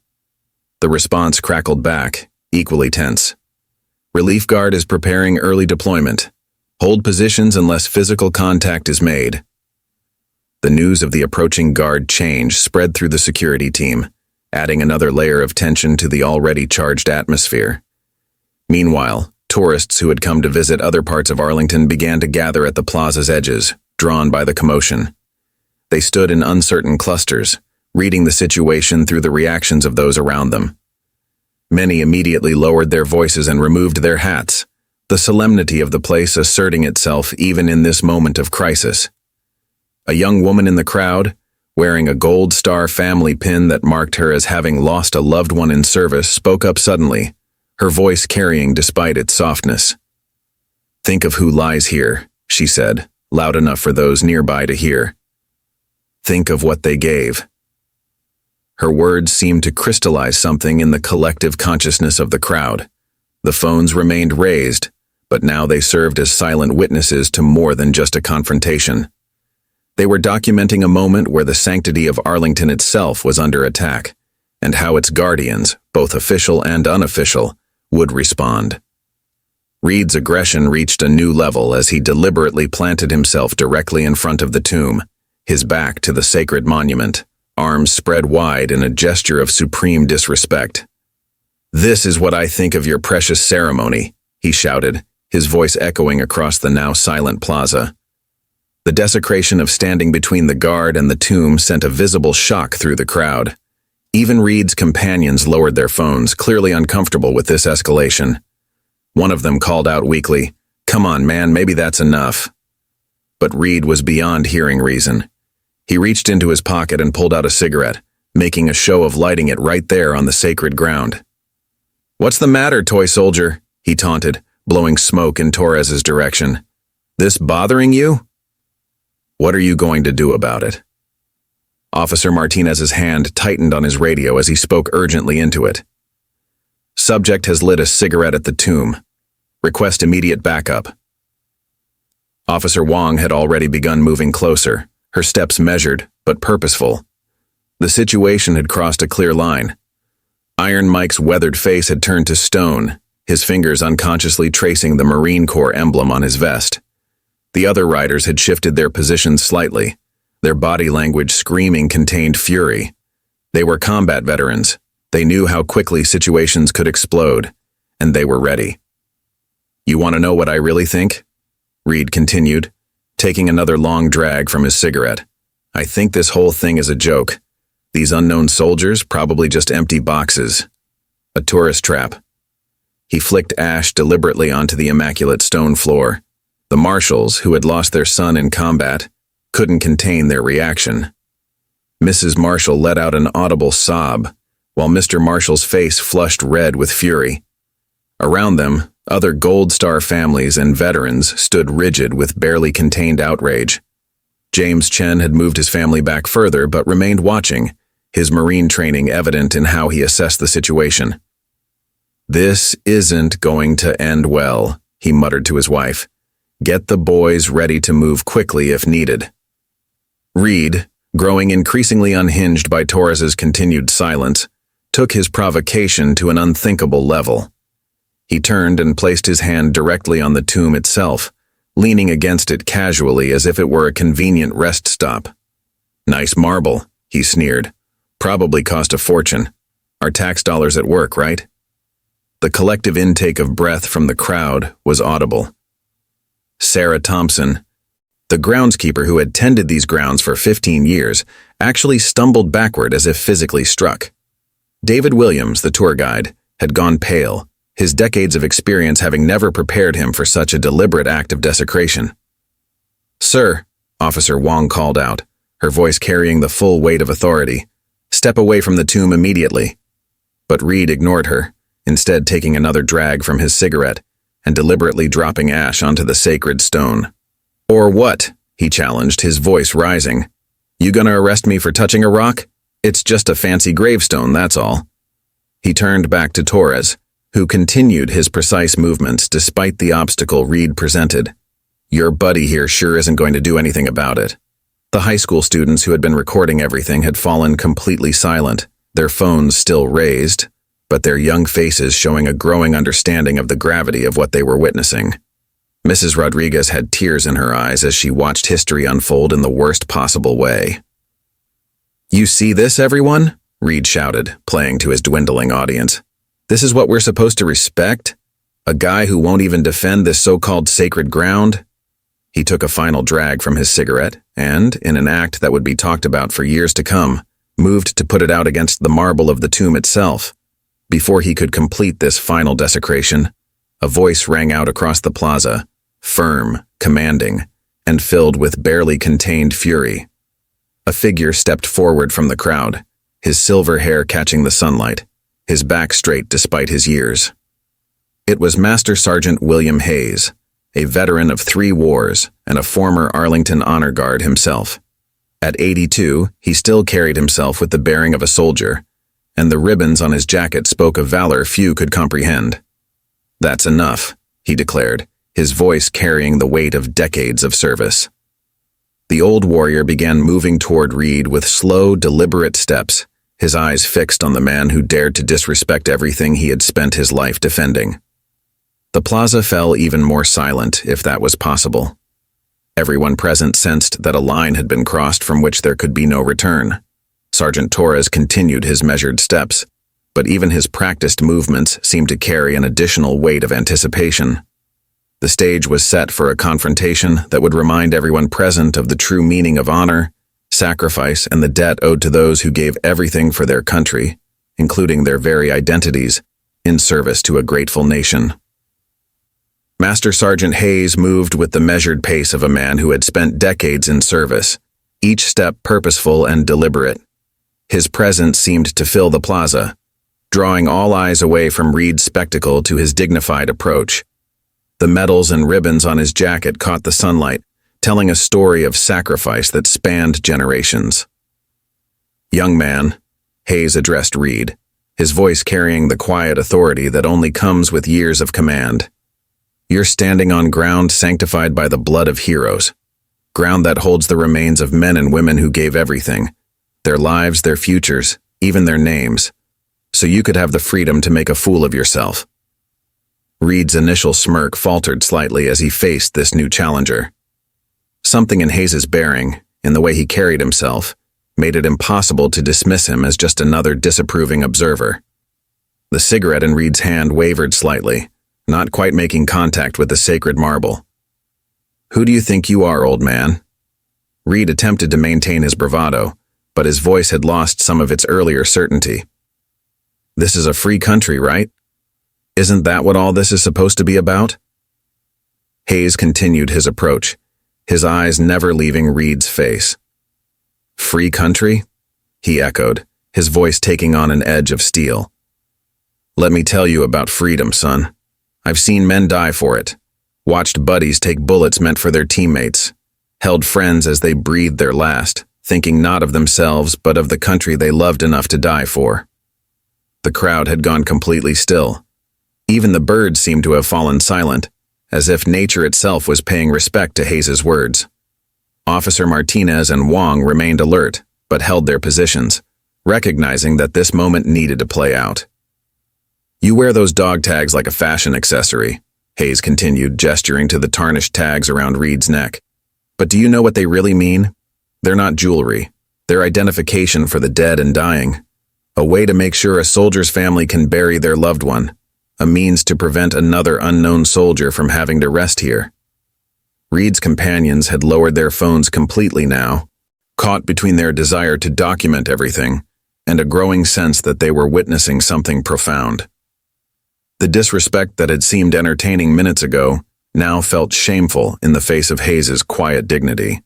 The response crackled back, equally tense. "Relief guard is preparing early deployment. Hold positions unless physical contact is made." The news of the approaching guard change spread through the security team, adding another layer of tension to the already charged atmosphere. Meanwhile, tourists who had come to visit other parts of Arlington began to gather at the plaza's edges, drawn by the commotion. They stood in uncertain clusters, reading the situation through the reactions of those around them. Many immediately lowered their voices and removed their hats, the solemnity of the place asserting itself even in this moment of crisis. A young woman in the crowd, wearing a Gold Star family pin that marked her as having lost a loved one in service, spoke up suddenly, her voice carrying despite its softness. "Think of who lies here," she said, loud enough for those nearby to hear. "Think of what they gave." Her words seemed to crystallize something in the collective consciousness of the crowd. The phones remained raised, but now they served as silent witnesses to more than just a confrontation. They were documenting a moment where the sanctity of Arlington itself was under attack, and how its guardians, both official and unofficial, would respond. Reed's aggression reached a new level as he deliberately planted himself directly in front of the tomb, his back to the sacred monument, arms spread wide in a gesture of supreme disrespect. "This is what I think of your precious ceremony," he shouted, his voice echoing across the now silent plaza. The desecration of standing between the guard and the tomb sent a visible shock through the crowd. Even Reed's companions lowered their phones, clearly uncomfortable with this escalation. One of them called out weakly, "Come on, man, maybe that's enough." But Reed was beyond hearing reason. He reached into his pocket and pulled out a cigarette, making a show of lighting it right there on the sacred ground. "What's the matter, toy soldier?" he taunted, blowing smoke in Torres's direction. "This bothering you? What are you going to do about it?" Officer Martinez's hand tightened on his radio as he spoke urgently into it. "Subject has lit a cigarette at the tomb. Request immediate backup." Officer Wong had already begun moving closer, her steps measured but purposeful. The situation had crossed a clear line. Iron Mike's weathered face had turned to stone, his fingers unconsciously tracing the Marine Corps emblem on his vest. The other riders had shifted their positions slightly, their body language screaming contained fury. They were combat veterans. They knew how quickly situations could explode, and they were ready. "You want to know what I really think?" Reed continued, taking another long drag from his cigarette. "I think this whole thing is a joke. These unknown soldiers, probably just empty boxes. A tourist trap." He flicked ash deliberately onto the immaculate stone floor. The marshals, who had lost their son in combat, couldn't contain their reaction. Mrs. Marshall let out an audible sob, while Mr. Marshall's face flushed red with fury. Around them, other Gold Star families and veterans stood rigid with barely contained outrage. James Chen had moved his family back further but remained watching, his Marine training evident in how he assessed the situation. "This isn't going to end well," he muttered to his wife. "Get the boys ready to move quickly if needed." Reed, growing increasingly unhinged by Torres's continued silence, took his provocation to an unthinkable level. He turned and placed his hand directly on the tomb itself, leaning against it casually as if it were a convenient rest stop. "Nice marble," he sneered. "Probably cost a fortune. Our tax dollars at work, right?" The collective intake of breath from the crowd was audible. Sarah Thompson, the groundskeeper who had tended these grounds for 15 years, actually stumbled backward as if physically struck. David Williams, the tour guide, had gone pale, his decades of experience having never prepared him for such a deliberate act of desecration. "Sir," Officer Wong called out, her voice carrying the full weight of authority, "step away from the tomb immediately." But Reed ignored her, instead taking another drag from his cigarette and deliberately dropping ash onto the sacred stone. "Or what?" he challenged, his voice rising. "You gonna arrest me for touching a rock? It's just a fancy gravestone, that's all." He turned back to Torres, who continued his precise movements despite the obstacle Reed presented. "Your buddy here sure isn't going to do anything about it." The high school students who had been recording everything had fallen completely silent, their phones still raised, but their young faces showing a growing understanding of the gravity of what they were witnessing. Mrs. Rodriguez had tears in her eyes as she watched history unfold in the worst possible way. "You see this, everyone?" Reed shouted, playing to his dwindling audience. "This is what we're supposed to respect? A guy who won't even defend this so-called sacred ground?" He took a final drag from his cigarette and, in an act that would be talked about for years to come, moved to put it out against the marble of the tomb itself. Before he could complete this final desecration, a voice rang out across the plaza, firm, commanding, and filled with barely contained fury. A figure stepped forward from the crowd, his silver hair catching the sunlight, his back straight despite his years. It was Master Sergeant William Hayes, a veteran of 3 wars and a former Arlington Honor Guard himself. At 82, he still carried himself with the bearing of a soldier, and the ribbons on his jacket spoke of valor few could comprehend. "That's enough," he declared, his voice carrying the weight of decades of service. The old warrior began moving toward Reed with slow, deliberate steps, his eyes fixed on the man who dared to disrespect everything he had spent his life defending. The plaza fell even more silent, if that was possible. Everyone present sensed that a line had been crossed from which there could be no return. Sergeant Torres continued his measured steps, but even his practiced movements seemed to carry an additional weight of anticipation. The stage was set for a confrontation that would remind everyone present of the true meaning of honor, sacrifice, and the debt owed to those who gave everything for their country, including their very identities, in service to a grateful nation. Master Sergeant Hayes moved with the measured pace of a man who had spent decades in service, each step purposeful and deliberate. His presence seemed to fill the plaza, drawing all eyes away from Reed's spectacle to his dignified approach. The medals and ribbons on his jacket caught the sunlight, telling a story of sacrifice that spanned generations. "Young man," Hayes addressed Reed, his voice carrying the quiet authority that only comes with years of command. "You're standing on ground sanctified by the blood of heroes, ground that holds the remains of men and women who gave everything, their lives, their futures, even their names, so you could have the freedom to make a fool of yourself." Reed's initial smirk faltered slightly as he faced this new challenger. Something in Hayes's bearing, in the way he carried himself, made it impossible to dismiss him as just another disapproving observer. The cigarette in Reed's hand wavered slightly, not quite making contact with the sacred marble. "Who do you think you are, old man?" Reed attempted to maintain his bravado, but his voice had lost some of its earlier certainty. "This is a free country, right? Isn't that what all this is supposed to be about?" Hayes continued his approach, his eyes never leaving Reed's face. "Free country?" he echoed, his voice taking on an edge of steel. "Let me tell you about freedom, son. I've seen men die for it, watched buddies take bullets meant for their teammates, held friends as they breathed their last, thinking not of themselves but of the country they loved enough to die for." The crowd had gone completely still. Even the birds seemed to have fallen silent, as if nature itself was paying respect to Hayes's words. Officer Martinez and Wong remained alert, but held their positions, recognizing that this moment needed to play out. "You wear those dog tags like a fashion accessory," Hayes continued, gesturing to the tarnished tags around Reed's neck. "But do you know what they really mean? They're not jewelry. They're identification for the dead and dying. A way to make sure a soldier's family can bury their loved one. A means to prevent another unknown soldier from having to rest here." Reed's companions had lowered their phones completely now, caught between their desire to document everything and a growing sense that they were witnessing something profound. The disrespect that had seemed entertaining minutes ago now felt shameful in the face of Hayes's quiet dignity.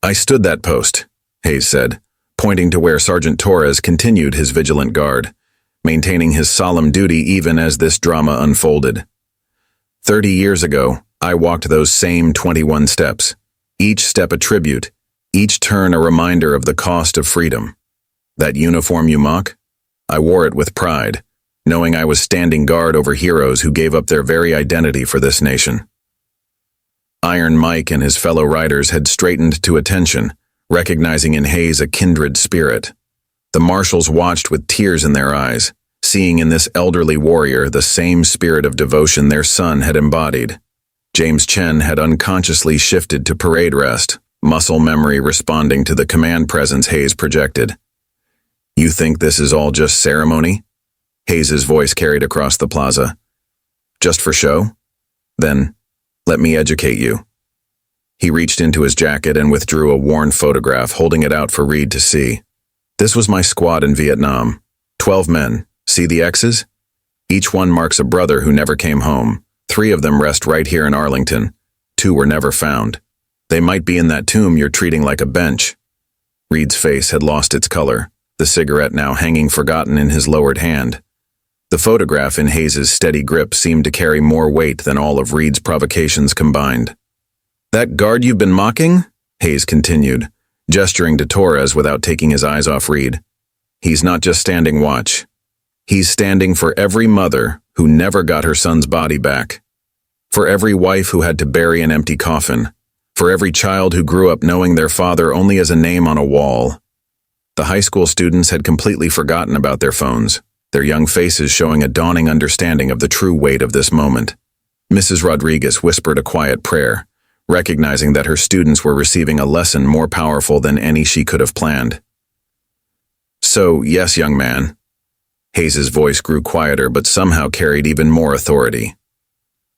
"I stood that post," Hayes said, pointing to where Sergeant Torres continued his vigilant guard, maintaining his solemn duty even as this drama unfolded. 30 years ago, I walked those same 21 steps, each step a tribute, each turn a reminder of the cost of freedom. That uniform you mock? I wore it with pride, knowing I was standing guard over heroes who gave up their very identity for this nation. Iron Mike and his fellow riders had straightened to attention, recognizing in Hayes a kindred spirit. The marshals watched with tears in their eyes, seeing in this elderly warrior the same spirit of devotion their son had embodied. James Chen had unconsciously shifted to parade rest, muscle memory responding to the command presence Hayes projected. "You think this is all just ceremony?" Hayes's voice carried across the plaza. "Just for show? Then, let me educate you." He reached into his jacket and withdrew a worn photograph, holding it out for Reed to see. "This was my squad in Vietnam. 12 men. See the X's? Each one marks a brother who never came home. 3 of them rest right here in Arlington. 2 were never found. They might be in that tomb you're treating like a bench." Reed's face had lost its color, the cigarette now hanging forgotten in his lowered hand. The photograph in Hayes's steady grip seemed to carry more weight than all of Reed's provocations combined. "That guard you've been mocking?" Hayes continued, gesturing to Torres without taking his eyes off Reed. "He's not just standing watch. He's standing for every mother who never got her son's body back, for every wife who had to bury an empty coffin, for every child who grew up knowing their father only as a name on a wall." The high school students had completely forgotten about their phones, their young faces showing a dawning understanding of the true weight of this moment. Mrs. Rodriguez whispered a quiet prayer, recognizing that her students were receiving a lesson more powerful than any she could have planned. "So, yes, young man." Hayes's voice grew quieter but somehow carried even more authority.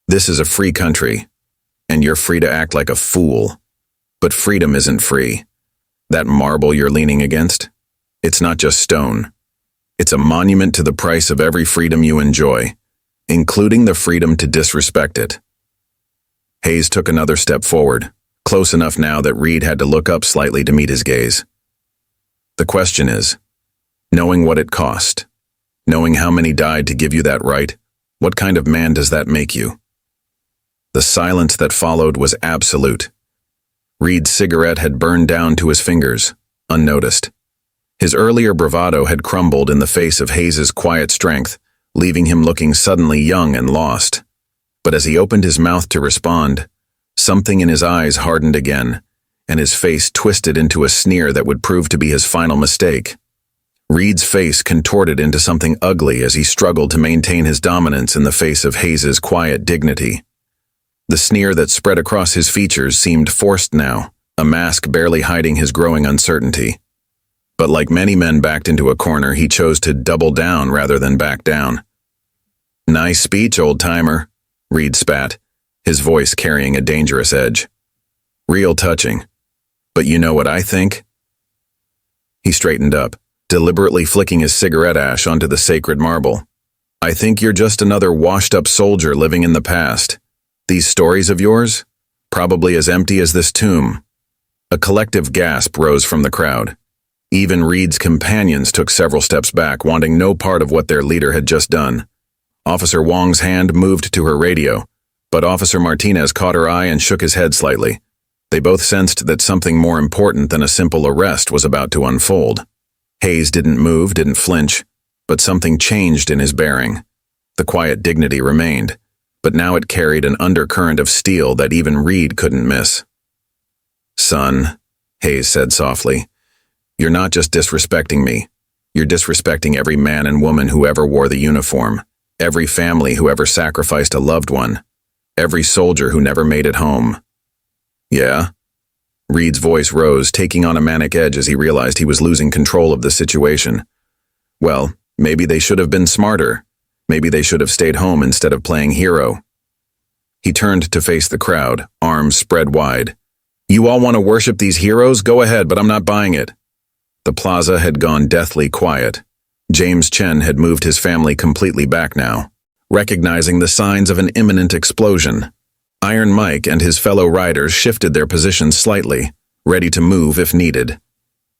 "This is a free country, and you're free to act like a fool. But freedom isn't free. That marble you're leaning against? It's not just stone. It's a monument to the price of every freedom you enjoy, including the freedom to disrespect it." Hayes took another step forward, close enough now that Reed had to look up slightly to meet his gaze. "The question is, knowing what it cost, Knowing how many died to give you that right, what kind of man does that make you? The silence that followed was absolute. Reed's cigarette had burned down to his fingers, unnoticed. His earlier bravado had crumbled in the face of Hayes's quiet strength, leaving him looking suddenly young and lost. But as he opened his mouth to respond, something in his eyes hardened again, and his face twisted into a sneer that would prove to be his final mistake. Reed's face contorted into something ugly as he struggled to maintain his dominance in the face of Hayes's quiet dignity. The sneer that spread across his features seemed forced now, a mask barely hiding his growing uncertainty. But like many men backed into a corner, he chose to double down rather than back down. "Nice speech, old-timer," Reed spat, his voice carrying a dangerous edge. "Real touching. But you know what I think?" He straightened up, deliberately flicking his cigarette ash onto the sacred marble. "I think you're just another washed-up soldier living in the past. These stories of yours? Probably as empty as this tomb." A collective gasp rose from the crowd. Even Reed's companions took several steps back, wanting no part of what their leader had just done. Officer Wong's hand moved to her radio, but Officer Martinez caught her eye and shook his head slightly. They both sensed that something more important than a simple arrest was about to unfold. Hayes didn't move, didn't flinch, but something changed in his bearing. The quiet dignity remained, but now it carried an undercurrent of steel that even Reed couldn't miss. "Son," Hayes said softly, "you're not just disrespecting me. You're disrespecting every man and woman who ever wore the uniform, every family who ever sacrificed a loved one, every soldier who never made it home." "Yeah?" Reed's voice rose, taking on a manic edge as he realized he was losing control of the situation. "Well, maybe they should have been smarter. Maybe they should have stayed home instead of playing hero." He turned to face the crowd, arms spread wide. "You all want to worship these heroes? Go ahead, but I'm not buying it." The plaza had gone deathly quiet. James Chen had moved his family completely back now, recognizing the signs of an imminent explosion. Iron Mike and his fellow riders shifted their positions slightly, ready to move if needed.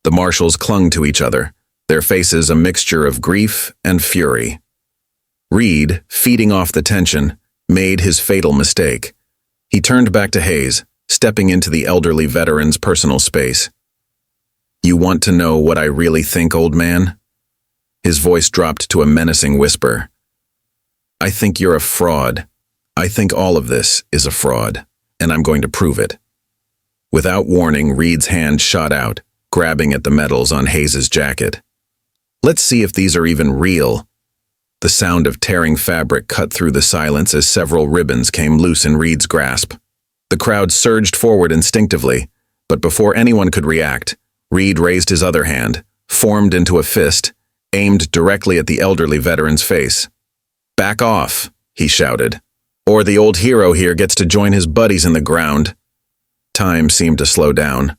The marshals clung to each other, their faces a mixture of grief and fury. Reed, feeding off the tension, made his fatal mistake. He turned back to Hayes, stepping into the elderly veteran's personal space. "You want to know what I really think, old man?" His voice dropped to a menacing whisper. "I think you're a fraud. I think all of this is a fraud, and I'm going to prove it." Without warning, Reed's hand shot out, grabbing at the medals on Hayes's jacket. "Let's see if these are even real." The sound of tearing fabric cut through the silence as several ribbons came loose in Reed's grasp. The crowd surged forward instinctively, but before anyone could react, Reed raised his other hand, formed into a fist, aimed directly at the elderly veteran's face. "Back off," he shouted, "or the old hero here gets to join his buddies in the ground." Time seemed to slow down.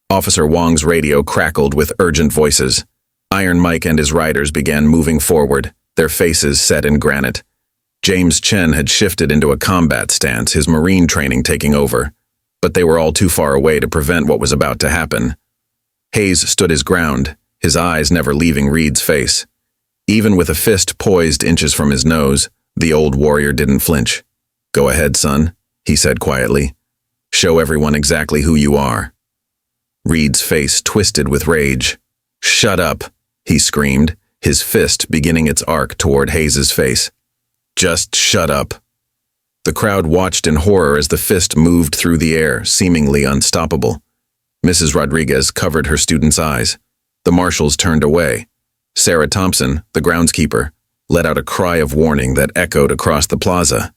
Officer Wong's radio crackled with urgent voices. Iron Mike and his riders began moving forward, their faces set in granite. James Chen had shifted into a combat stance, his Marine training taking over, but they were all too far away to prevent what was about to happen. Hayes stood his ground, his eyes never leaving Reed's face. Even with a fist poised inches from his nose, the old warrior didn't flinch. "Go ahead, son," he said quietly. "Show everyone exactly who you are." Reed's face twisted with rage. "Shut up," he screamed, his fist beginning its arc toward Hayes's face. "Just shut up." The crowd watched in horror as the fist moved through the air, seemingly unstoppable. Mrs. Rodriguez covered her student's eyes. The marshals turned away. Sarah Thompson, the groundskeeper, let out a cry of warning that echoed across the plaza.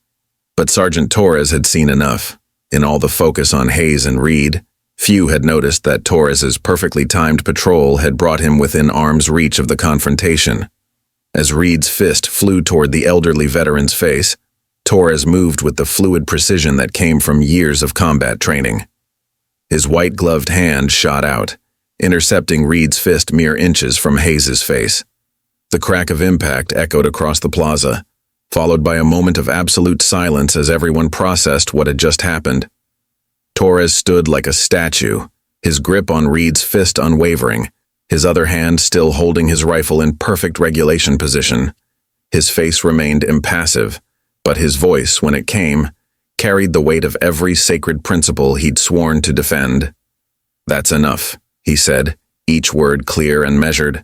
But Sergeant Torres had seen enough. In all the focus on Hayes and Reed, few had noticed that Torres's perfectly timed patrol had brought him within arm's reach of the confrontation. As Reed's fist flew toward the elderly veteran's face, Torres moved with the fluid precision that came from years of combat training. His white-gloved hand shot out, intercepting Reed's fist mere inches from Hayes's face. The crack of impact echoed across the plaza, followed by a moment of absolute silence as everyone processed what had just happened. Torres stood like a statue, his grip on Reed's fist unwavering, his other hand still holding his rifle in perfect regulation position. His face remained impassive, but his voice, when it came, carried the weight of every sacred principle he'd sworn to defend. "That's enough," he said, each word clear and measured.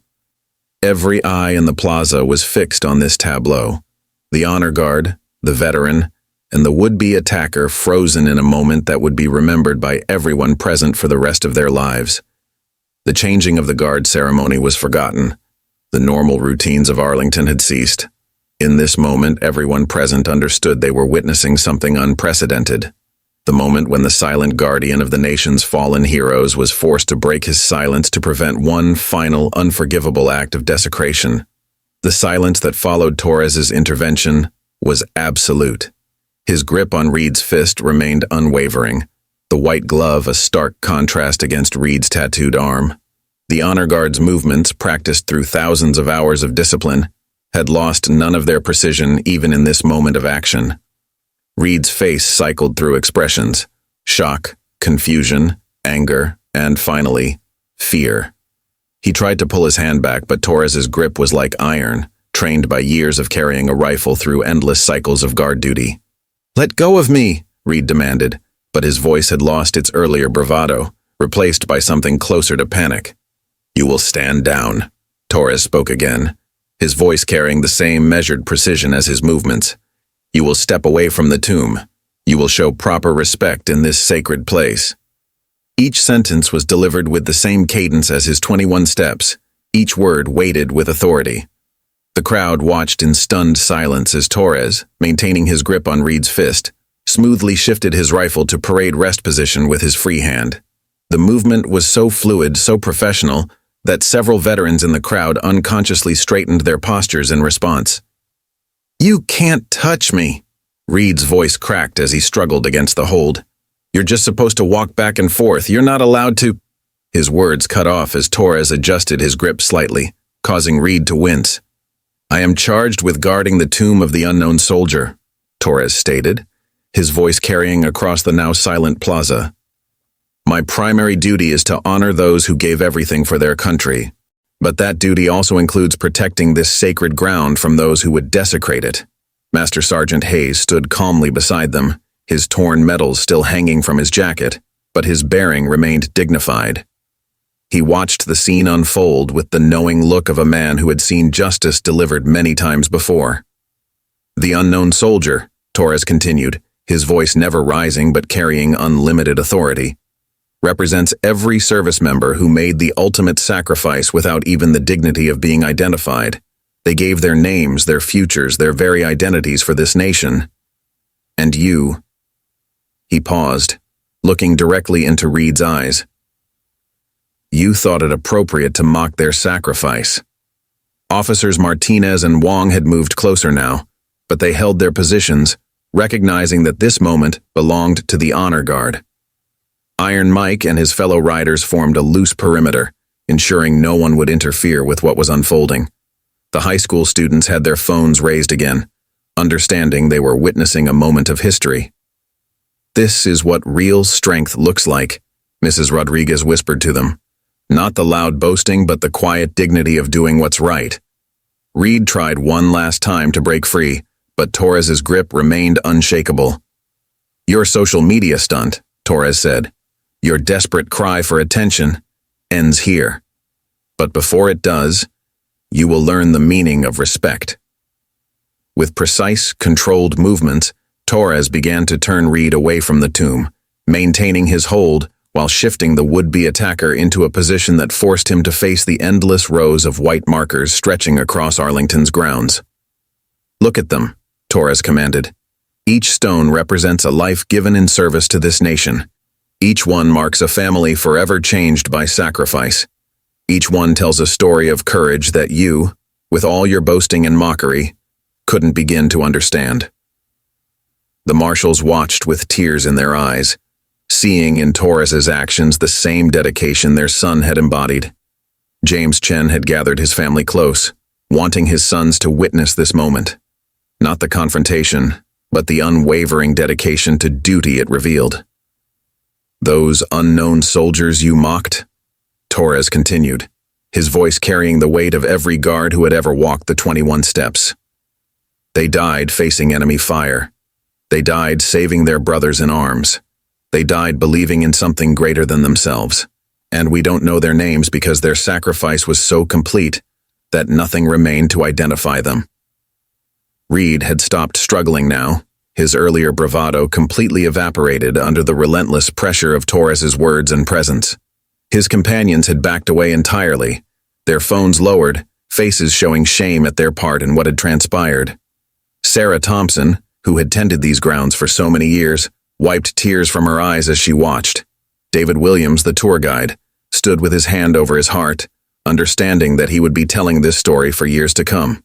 Every eye in the plaza was fixed on this tableau. The honor guard, the veteran, and the would-be attacker frozen in a moment that would be remembered by everyone present for the rest of their lives. The changing of the guard ceremony was forgotten. The normal routines of Arlington had ceased. In this moment, everyone present understood they were witnessing something unprecedented. The moment when the silent guardian of the nation's fallen heroes was forced to break his silence to prevent one final, unforgivable act of desecration. The silence that followed Torres's intervention was absolute. His grip on Reed's fist remained unwavering, the white glove a stark contrast against Reed's tattooed arm. The honor guard's movements, practiced through thousands of hours of discipline, had lost none of their precision even in this moment of action. Reed's face cycled through expressions: shock, confusion, anger, and finally, fear. He tried to pull his hand back, but Torres's grip was like iron, trained by years of carrying a rifle through endless cycles of guard duty. "Let go of me," Reed demanded, but his voice had lost its earlier bravado, replaced by something closer to panic. "You will stand down," Torres spoke again, his voice carrying the same measured precision as his movements. "You will step away from the tomb. You will show proper respect in this sacred place." Each sentence was delivered with the same cadence as his 21 steps, each word weighted with authority. The crowd watched in stunned silence as Torres, maintaining his grip on Reed's fist, smoothly shifted his rifle to parade rest position with his free hand. The movement was so fluid, so professional, that several veterans in the crowd unconsciously straightened their postures in response. "You can't touch me," Reed's voice cracked as he struggled against the hold. "You're just supposed to walk back and forth. You're not allowed to—" His words cut off as Torres adjusted his grip slightly, causing Reed to wince. "I am charged with guarding the tomb of the unknown soldier," Torres stated, his voice carrying across the now silent plaza. "My primary duty is to honor those who gave everything for their country, but that duty also includes protecting this sacred ground from those who would desecrate it." Master Sergeant Hayes stood calmly beside them, his torn medals still hanging from his jacket, but his bearing remained dignified. He watched the scene unfold with the knowing look of a man who had seen justice delivered many times before. "The unknown soldier," Torres continued, his voice never rising but carrying unlimited authority, "represents every service member who made the ultimate sacrifice without even the dignity of being identified. They gave their names, their futures, their very identities for this nation. And you—" He paused, looking directly into Reed's eyes. "You thought it appropriate to mock their sacrifice." Officers Martinez and Wong had moved closer now, but they held their positions, recognizing that this moment belonged to the honor guard. Iron Mike and his fellow riders formed a loose perimeter, ensuring no one would interfere with what was unfolding. The high school students had their phones raised again, understanding they were witnessing a moment of history. "This is what real strength looks like," Mrs. Rodriguez whispered to them. "Not the loud boasting, but the quiet dignity of doing what's right." Reed tried one last time to break free, but Torres's grip remained unshakable. "Your social media stunt," Torres said, "your desperate cry for attention, ends here. But before it does, you will learn the meaning of respect." With precise, controlled movements, Torres began to turn Reed away from the tomb, maintaining his hold while shifting the would-be attacker into a position that forced him to face the endless rows of white markers stretching across Arlington's grounds. "Look at them," Torres commanded. "Each stone represents a life given in service to this nation. Each one marks a family forever changed by sacrifice. Each one tells a story of courage that you, with all your boasting and mockery, couldn't begin to understand." The marshals watched with tears in their eyes, seeing in Torres's actions the same dedication their son had embodied. James Chen had gathered his family close, wanting his sons to witness this moment. Not the confrontation, but the unwavering dedication to duty it revealed. "Those unknown soldiers you mocked," Torres continued, his voice carrying the weight of every guard who had ever walked the 21 steps. They died facing enemy fire. They died saving their brothers in arms. They died believing in something greater than themselves. And we don't know their names because their sacrifice was so complete that nothing remained to identify them. Reed had stopped struggling now, his earlier bravado completely evaporated under the relentless pressure of Torres's words and presence. His companions had backed away entirely, their phones lowered, faces showing shame at their part in what had transpired. Sarah Thompson, who had tended these grounds for so many years, wiped tears from her eyes as she watched. David Williams, the tour guide, stood with his hand over his heart, understanding that he would be telling this story for years to come.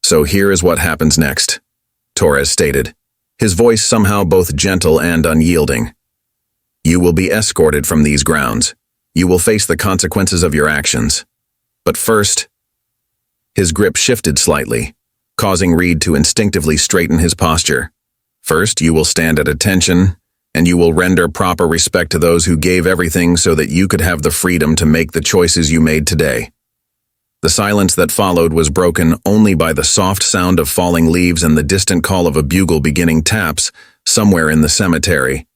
"So here is what happens next," Torres stated, his voice somehow both gentle and unyielding. "You will be escorted from these grounds. You will face the consequences of your actions. But first..." His grip shifted slightly, causing Reed to instinctively straighten his posture. "First, you will stand at attention, and you will render proper respect to those who gave everything so that you could have the freedom to make the choices you made today." The silence that followed was broken only by the soft sound of falling leaves and the distant call of a bugle beginning taps somewhere in the cemetery.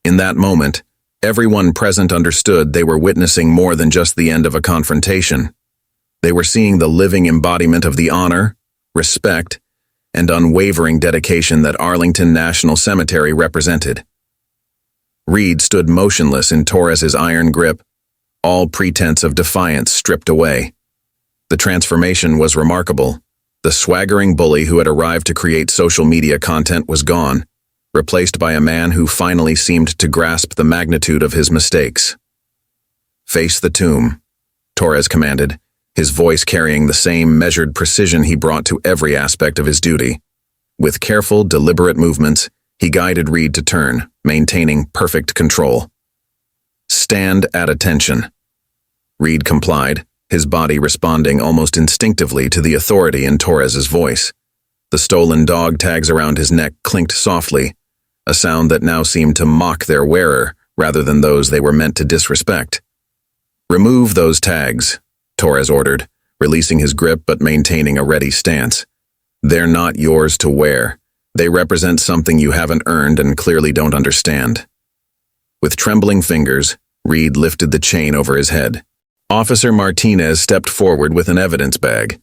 In that moment, everyone present understood they were witnessing more than just the end of a confrontation. They were seeing the living embodiment of the honor, respect, and unwavering dedication that Arlington National Cemetery represented. Reed stood motionless in Torres's iron grip, all pretense of defiance stripped away. The transformation was remarkable. The swaggering bully who had arrived to create social media content was gone, replaced by a man who finally seemed to grasp the magnitude of his mistakes. "Face the tomb," Torres commanded, his voice carrying the same measured precision he brought to every aspect of his duty. With careful, deliberate movements, he guided Reed to turn, maintaining perfect control. "Stand at attention." Reed complied, his body responding almost instinctively to the authority in Torres's voice. The stolen dog tags around his neck clinked softly, a sound that now seemed to mock their wearer rather than those they were meant to disrespect. "Remove those tags," Torres ordered, releasing his grip but maintaining a ready stance. "They're not yours to wear. They represent something you haven't earned and clearly don't understand." With trembling fingers, Reed lifted the chain over his head. Officer Martinez stepped forward with an evidence bag.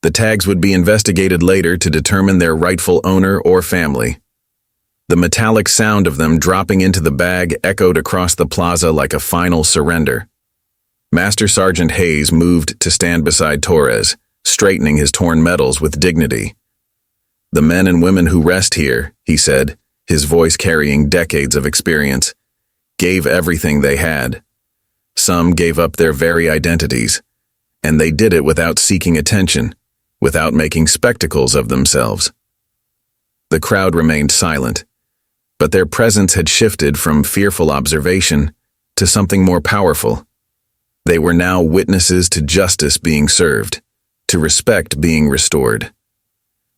The tags would be investigated later to determine their rightful owner or family. The metallic sound of them dropping into the bag echoed across the plaza like a final surrender. Master Sergeant Hayes moved to stand beside Torres, straightening his torn medals with dignity. "The men and women who rest here," he said, his voice carrying decades of experience, "gave everything they had. Some gave up their very identities, and they did it without seeking attention, without making spectacles of themselves." The crowd remained silent, but their presence had shifted from fearful observation to something more powerful. They were now witnesses to justice being served, to respect being restored.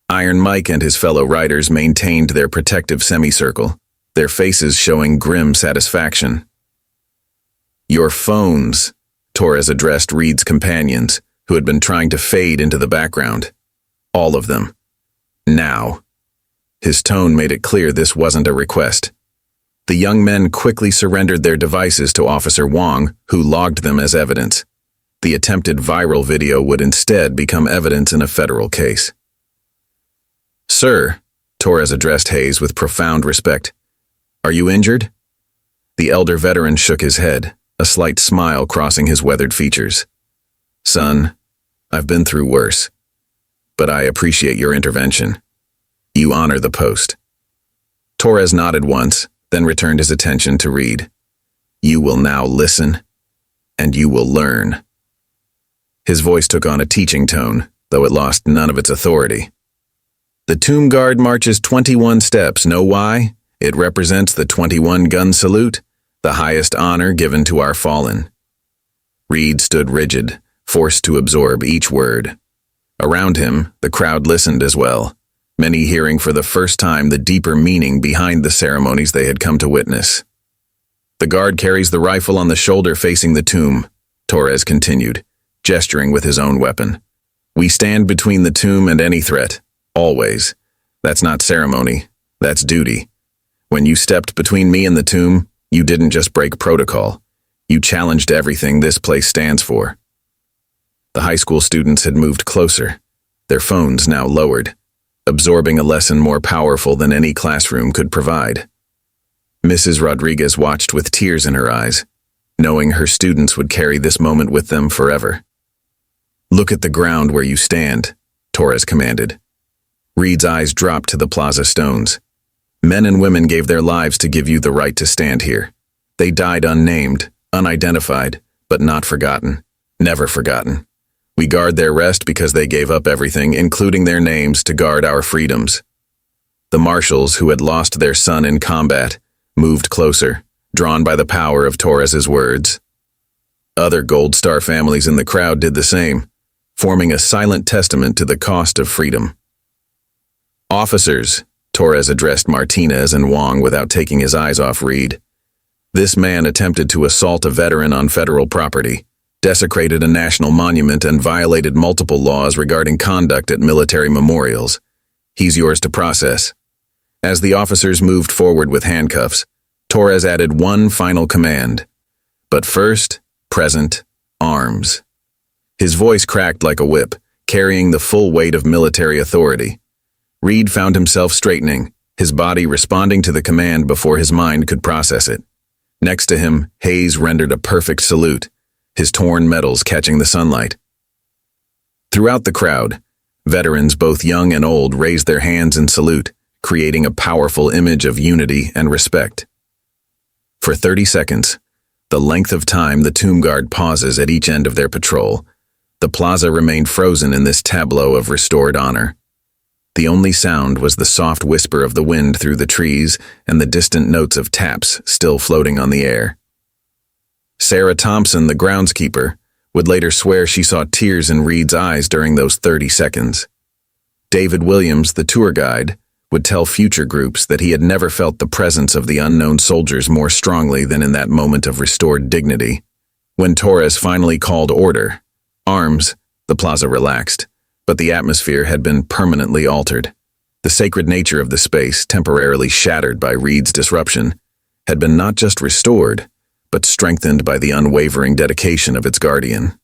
Iron Mike and his fellow riders maintained their protective semicircle, their faces showing grim satisfaction. "Your phones," Torres addressed Reed's companions, who had been trying to fade into the background. "All of them. Now." His tone made it clear this wasn't a request. The young men quickly surrendered their devices to Officer Wong, who logged them as evidence. The attempted viral video would instead become evidence in a federal case. "Sir," Torres addressed Hayes with profound respect, "are you injured?" The elder veteran shook his head, a slight smile crossing his weathered features. "Son, I've been through worse, but I appreciate your intervention. You honor the post." Torres nodded once, then returned his attention to Reed. "You will now listen, and you will learn." His voice took on a teaching tone, though it lost none of its authority. "The tomb guard marches 21 steps. Know why? It represents the 21-gun salute, the highest honor given to our fallen." Reed stood rigid, forced to absorb each word. Around him, the crowd listened as well, many hearing for the first time the deeper meaning behind the ceremonies they had come to witness. "The guard carries the rifle on the shoulder facing the tomb," Torres continued, gesturing with his own weapon. We stand between the tomb and any threat, always. That's not ceremony, that's duty. When you stepped between me and the tomb, you didn't just break protocol. You challenged everything this place stands for. The high school students had moved closer, their phones now lowered, absorbing a lesson more powerful than any classroom could provide. Mrs. Rodriguez watched with tears in her eyes, knowing her students would carry this moment with them forever. Look at the ground where you stand, Torres commanded. Reed's eyes dropped to the plaza stones. Men and women gave their lives to give you the right to stand here. They died unnamed, unidentified, but not forgotten, never forgotten. We guard their rest because they gave up everything, including their names, to guard our freedoms. The marshals, who had lost their son in combat, moved closer, drawn by the power of Torres's words. Other Gold Star families in the crowd did the same, forming a silent testament to the cost of freedom. Officers, Torres addressed Martinez and Wong without taking his eyes off Reed. This man attempted to assault a veteran on federal property, desecrated a national monument, and violated multiple laws regarding conduct at military memorials. He's yours to process. As the officers moved forward with handcuffs, Torres added one final command. But first, present, arms. His voice cracked like a whip, carrying the full weight of military authority. Reed found himself straightening, his body responding to the command before his mind could process it. Next to him, Hayes rendered a perfect salute, his torn metals catching the sunlight. Throughout the crowd, veterans both young and old raised their hands in salute, creating a powerful image of unity and respect. For 30 seconds, the length of time the tomb guard pauses at each end of their patrol, the plaza remained frozen in this tableau of restored honor. The only sound was the soft whisper of the wind through the trees and the distant notes of taps still floating on the air. Sarah Thompson, the groundskeeper, would later swear she saw tears in Reed's eyes during those 30 seconds. David Williams, the tour guide, would tell future groups that he had never felt the presence of the unknown soldiers more strongly than in that moment of restored dignity. When Torres finally called order, arms, the plaza relaxed. But the atmosphere had been permanently altered. The sacred nature of the space, temporarily shattered by Reed's disruption, had been not just restored, but strengthened by the unwavering dedication of its guardian.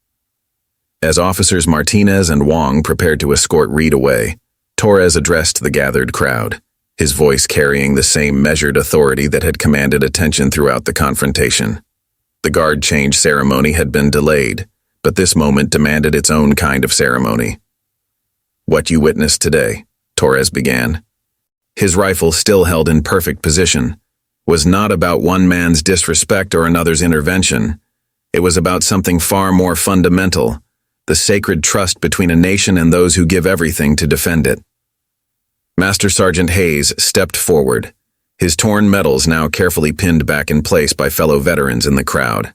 As officers Martinez and Wong prepared to escort Reed away, Torres addressed the gathered crowd, his voice carrying the same measured authority that had commanded attention throughout the confrontation. The guard change ceremony had been delayed, but this moment demanded its own kind of ceremony. What you witnessed today, Torres began, his rifle still held in perfect position, was not about one man's disrespect or another's intervention. It was about something far more fundamental, the sacred trust between a nation and those who give everything to defend it. Master Sergeant Hayes stepped forward, his torn medals now carefully pinned back in place by fellow veterans in the crowd.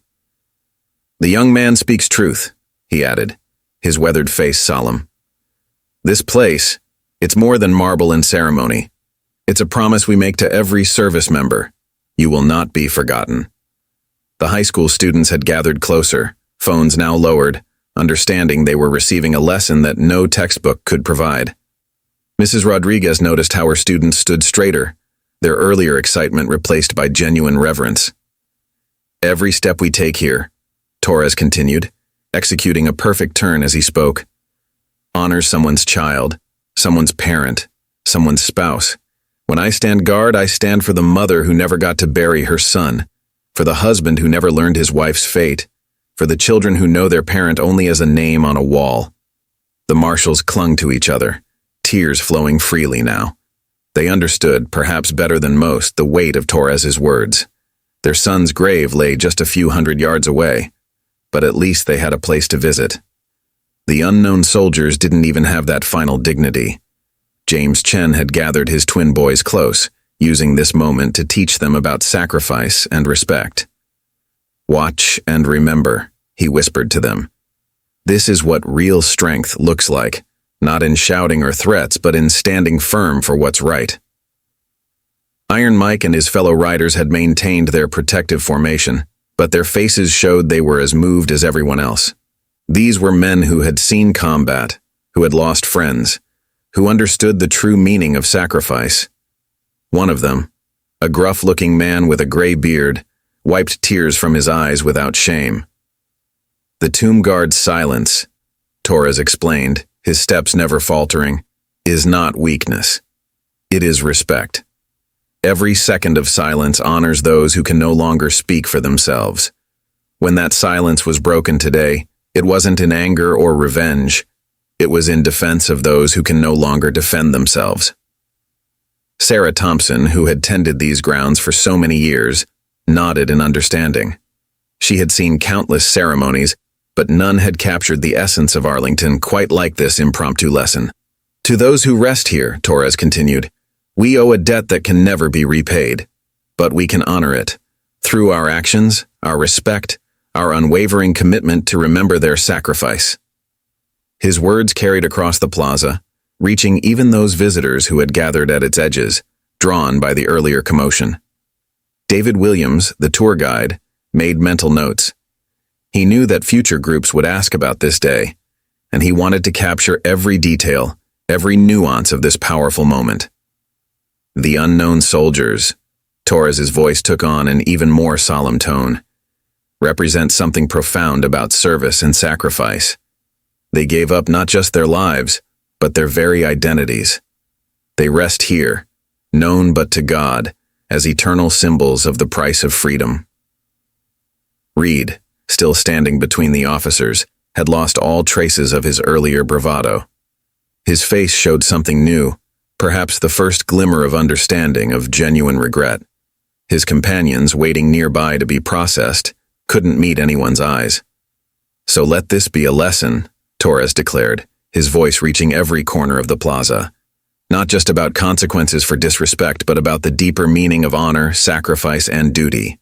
The young man speaks truth, he added, his weathered face solemn. This place, it's more than marble and ceremony. It's a promise we make to every service member. You will not be forgotten. The high school students had gathered closer, phones now lowered, understanding they were receiving a lesson that no textbook could provide. Mrs. Rodriguez noticed how her students stood straighter, their earlier excitement replaced by genuine reverence. Every step we take here, Torres continued, executing a perfect turn as he spoke, honors someone's child, someone's parent, someone's spouse. When I stand guard, I stand for the mother who never got to bury her son, for the husband who never learned his wife's fate, for the children who know their parent only as a name on a wall. The marshals clung to each other, tears flowing freely now. They understood, perhaps better than most, the weight of Torres's words. Their son's grave lay just a few hundred yards away, but at least they had a place to visit. The unknown soldiers didn't even have that final dignity. James Chen had gathered his twin boys close, using this moment to teach them about sacrifice and respect. Watch and remember, he whispered to them. This is what real strength looks like, not in shouting or threats, but in standing firm for what's right. Iron Mike and his fellow riders had maintained their protective formation, but their faces showed they were as moved as everyone else. These were men who had seen combat, who had lost friends, who understood the true meaning of sacrifice. One of them, a gruff-looking man with a gray beard, wiped tears from his eyes without shame. The tomb guard's silence, Torres explained, his steps never faltering, is not weakness. It is respect. Every second of silence honors those who can no longer speak for themselves. When that silence was broken today, it wasn't in anger or revenge. It was in defense of those who can no longer defend themselves. Sarah Thompson, who had tended these grounds for so many years, nodded in understanding. She had seen countless ceremonies, but none had captured the essence of Arlington quite like this impromptu lesson. To those who rest here, Torres continued, we owe a debt that can never be repaid, but we can honor it through our actions, our respect, our unwavering commitment to remember their sacrifice. His words carried across the plaza, reaching even those visitors who had gathered at its edges, drawn by the earlier commotion. David Williams, the tour guide, made mental notes. He knew that future groups would ask about this day, and he wanted to capture every detail, every nuance of this powerful moment. The unknown soldiers, Torres's voice took on an even more solemn tone, represent something profound about service and sacrifice. They gave up not just their lives, but their very identities. They rest here, known but to God, as eternal symbols of the price of freedom. Reed, still standing between the officers, had lost all traces of his earlier bravado. His face showed something new, perhaps the first glimmer of understanding, of genuine regret. His companions, waiting nearby to be processed, couldn't meet anyone's eyes. So let this be a lesson, Torres declared, his voice reaching every corner of the plaza. Not just about consequences for disrespect, but about the deeper meaning of honor, sacrifice, and duty.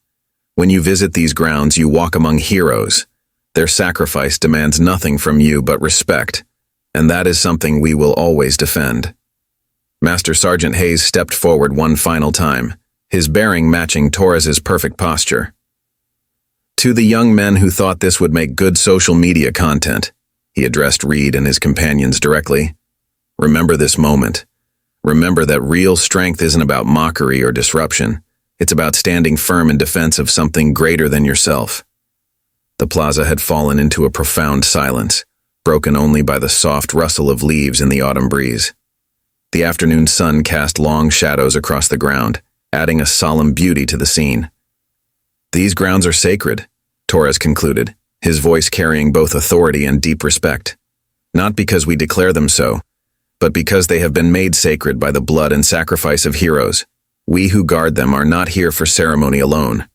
When you visit these grounds, you walk among heroes. Their sacrifice demands nothing from you but respect, and that is something we will always defend. Master Sergeant Hayes stepped forward one final time, his bearing matching Torres's perfect posture. To the young men who thought this would make good social media content, he addressed Reed and his companions directly. Remember this moment. Remember that real strength isn't about mockery or disruption. It's about standing firm in defense of something greater than yourself. The plaza had fallen into a profound silence, broken only by the soft rustle of leaves in the autumn breeze. The afternoon sun cast long shadows across the ground, adding a solemn beauty to the scene. These grounds are sacred, Torres concluded, his voice carrying both authority and deep respect. Not because we declare them so, but because they have been made sacred by the blood and sacrifice of heroes. We who guard them are not here for ceremony alone.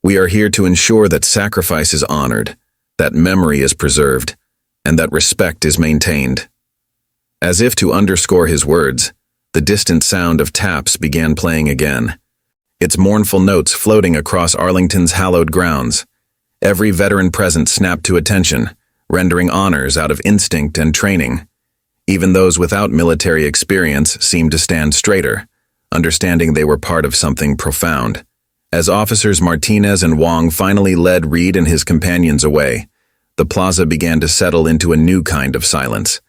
We are here to ensure that sacrifice is honored, that memory is preserved, and that respect is maintained. As if to underscore his words, the distant sound of taps began playing again, its mournful notes floating across Arlington's hallowed grounds. Every veteran present snapped to attention, rendering honors out of instinct and training. Even those without military experience seemed to stand straighter, understanding they were part of something profound. As officers Martinez and Wong finally led Reed and his companions away, the plaza began to settle into a new kind of silence.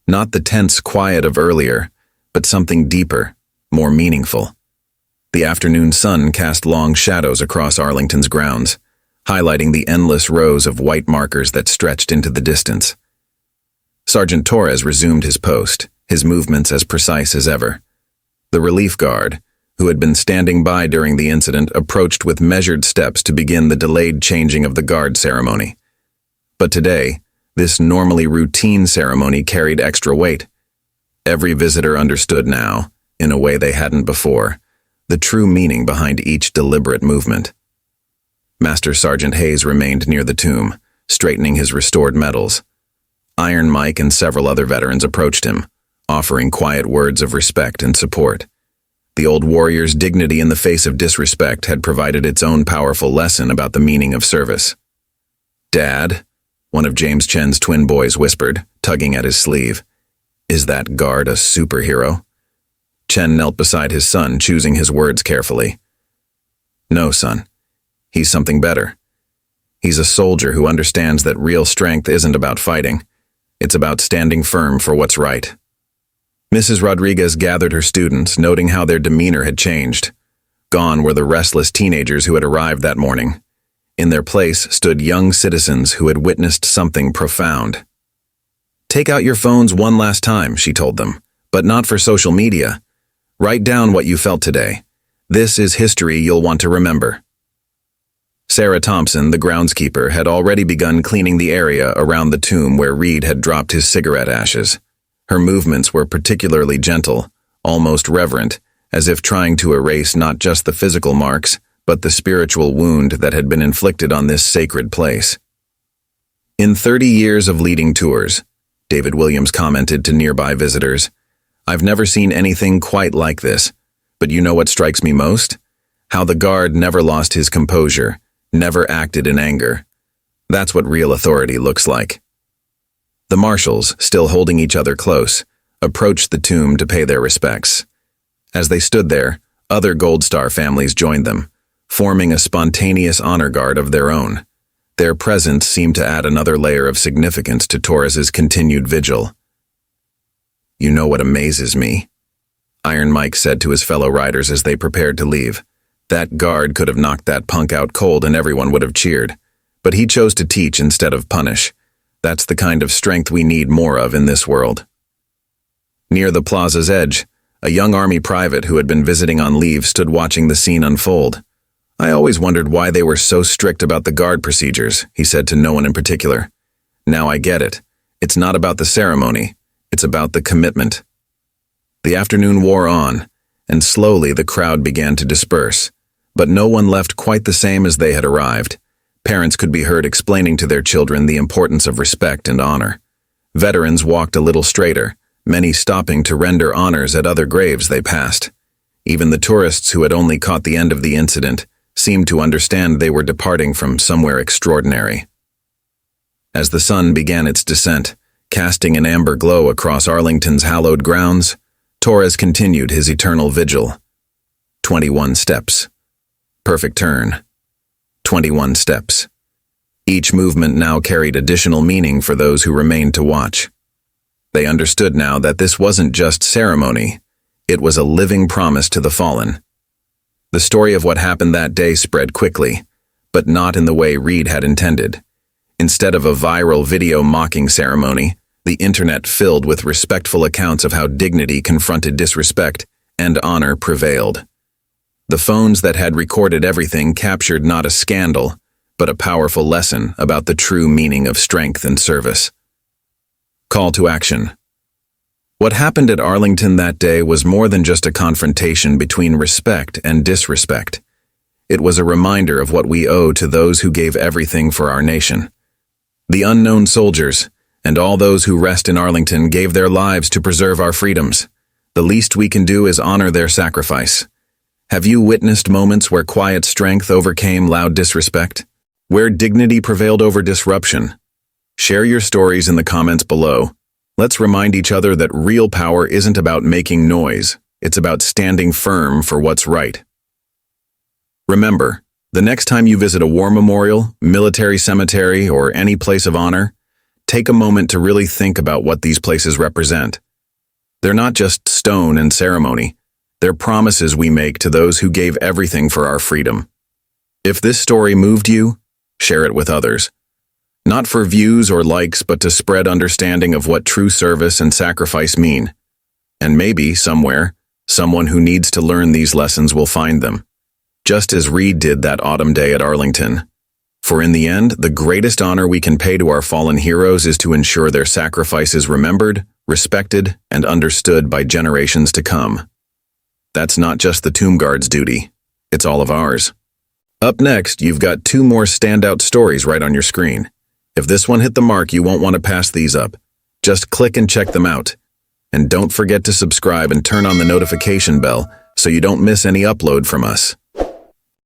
Not the tense quiet of earlier, but something deeper, more meaningful. The afternoon sun cast long shadows across Arlington's grounds, highlighting the endless rows of white markers that stretched into the distance. Sergeant Torres resumed his post, his movements as precise as ever. The relief guard, who had been standing by during the incident, approached with measured steps to begin the delayed changing of the guard ceremony. But today, this normally routine ceremony carried extra weight. Every visitor understood now, in a way they hadn't before, the true meaning behind each deliberate movement. Master Sergeant Hayes remained near the tomb, straightening his restored medals. Iron Mike and several other veterans approached him, offering quiet words of respect and support. The old warrior's dignity in the face of disrespect had provided its own powerful lesson about the meaning of service. "Dad," one of James Chen's twin boys whispered, tugging at his sleeve, "is that guard a superhero?" Chen knelt beside his son, choosing his words carefully. "No, son. He's something better. He's a soldier who understands that real strength isn't about fighting. It's about standing firm for what's right. Mrs. Rodriguez gathered her students, noting how their demeanor had changed. Gone were the restless teenagers who had arrived that morning. In their place stood young citizens who had witnessed something profound. "Take out your phones one last time," she told them, "but not for social media. Write down what you felt today. This is history you'll want to remember." Sarah Thompson, the groundskeeper, had already begun cleaning the area around the tomb where Reed had dropped his cigarette ashes. Her movements were particularly gentle, almost reverent, as if trying to erase not just the physical marks, but the spiritual wound that had been inflicted on this sacred place. "In 30 years of leading tours," David Williams commented to nearby visitors, "I've never seen anything quite like this. But you know what strikes me most? How the guard never lost his composure, never acted in anger. That's what real authority looks like." The marshals, still holding each other close, approached the tomb to pay their respects. As they stood there, other Gold Star families joined them, forming a spontaneous honor guard of their own. Their presence seemed to add another layer of significance to Torres's continued vigil. "You know what amazes me?" Iron Mike said to his fellow riders as they prepared to leave. "That guard could have knocked that punk out cold and everyone would have cheered. But he chose to teach instead of punish. That's the kind of strength we need more of in this world." Near the plaza's edge, a young Army private who had been visiting on leave stood watching the scene unfold. "I always wondered why they were so strict about the guard procedures," he said to no one in particular. "Now I get it. It's not about the ceremony. It's about the commitment." The afternoon wore on, and slowly the crowd began to disperse. But no one left quite the same as they had arrived. Parents could be heard explaining to their children the importance of respect and honor. Veterans walked a little straighter, many stopping to render honors at other graves they passed. Even the tourists who had only caught the end of the incident seemed to understand they were departing from somewhere extraordinary. As the sun began its descent, casting an amber glow across Arlington's hallowed grounds, Torres continued his eternal vigil. 21 steps. Perfect turn. 21 steps. Each movement now carried additional meaning for those who remained to watch. They understood now that this wasn't just ceremony, it was a living promise to the fallen. The story of what happened that day spread quickly, but not in the way Reed had intended. Instead of a viral video mocking ceremony, the internet filled with respectful accounts of how dignity confronted disrespect and honor prevailed. The phones that had recorded everything captured not a scandal, but a powerful lesson about the true meaning of strength and service. Call to action. What happened at Arlington that day was more than just a confrontation between respect and disrespect. It was a reminder of what we owe to those who gave everything for our nation. The unknown soldiers, and all those who rest in Arlington, gave their lives to preserve our freedoms. The least we can do is honor their sacrifice. Have you witnessed moments where quiet strength overcame loud disrespect? Where dignity prevailed over disruption? Share your stories in the comments below. Let's remind each other that real power isn't about making noise. It's about standing firm for what's right. Remember, the next time you visit a war memorial, military cemetery, or any place of honor, take a moment to really think about what these places represent. They're not just stone and ceremony. They're promises we make to those who gave everything for our freedom. If this story moved you, share it with others. Not for views or likes, but to spread understanding of what true service and sacrifice mean. And maybe, somewhere, someone who needs to learn these lessons will find them. Just as Reed did that autumn day at Arlington. For in the end, the greatest honor we can pay to our fallen heroes is to ensure their sacrifice is remembered, respected, and understood by generations to come. That's not just the tomb guard's duty. It's all of ours. Up next, you've got 2 more standout stories right on your screen. If this one hit the mark, you won't want to pass these up. Just click and check them out. And don't forget to subscribe and turn on the notification bell so you don't miss any upload from us.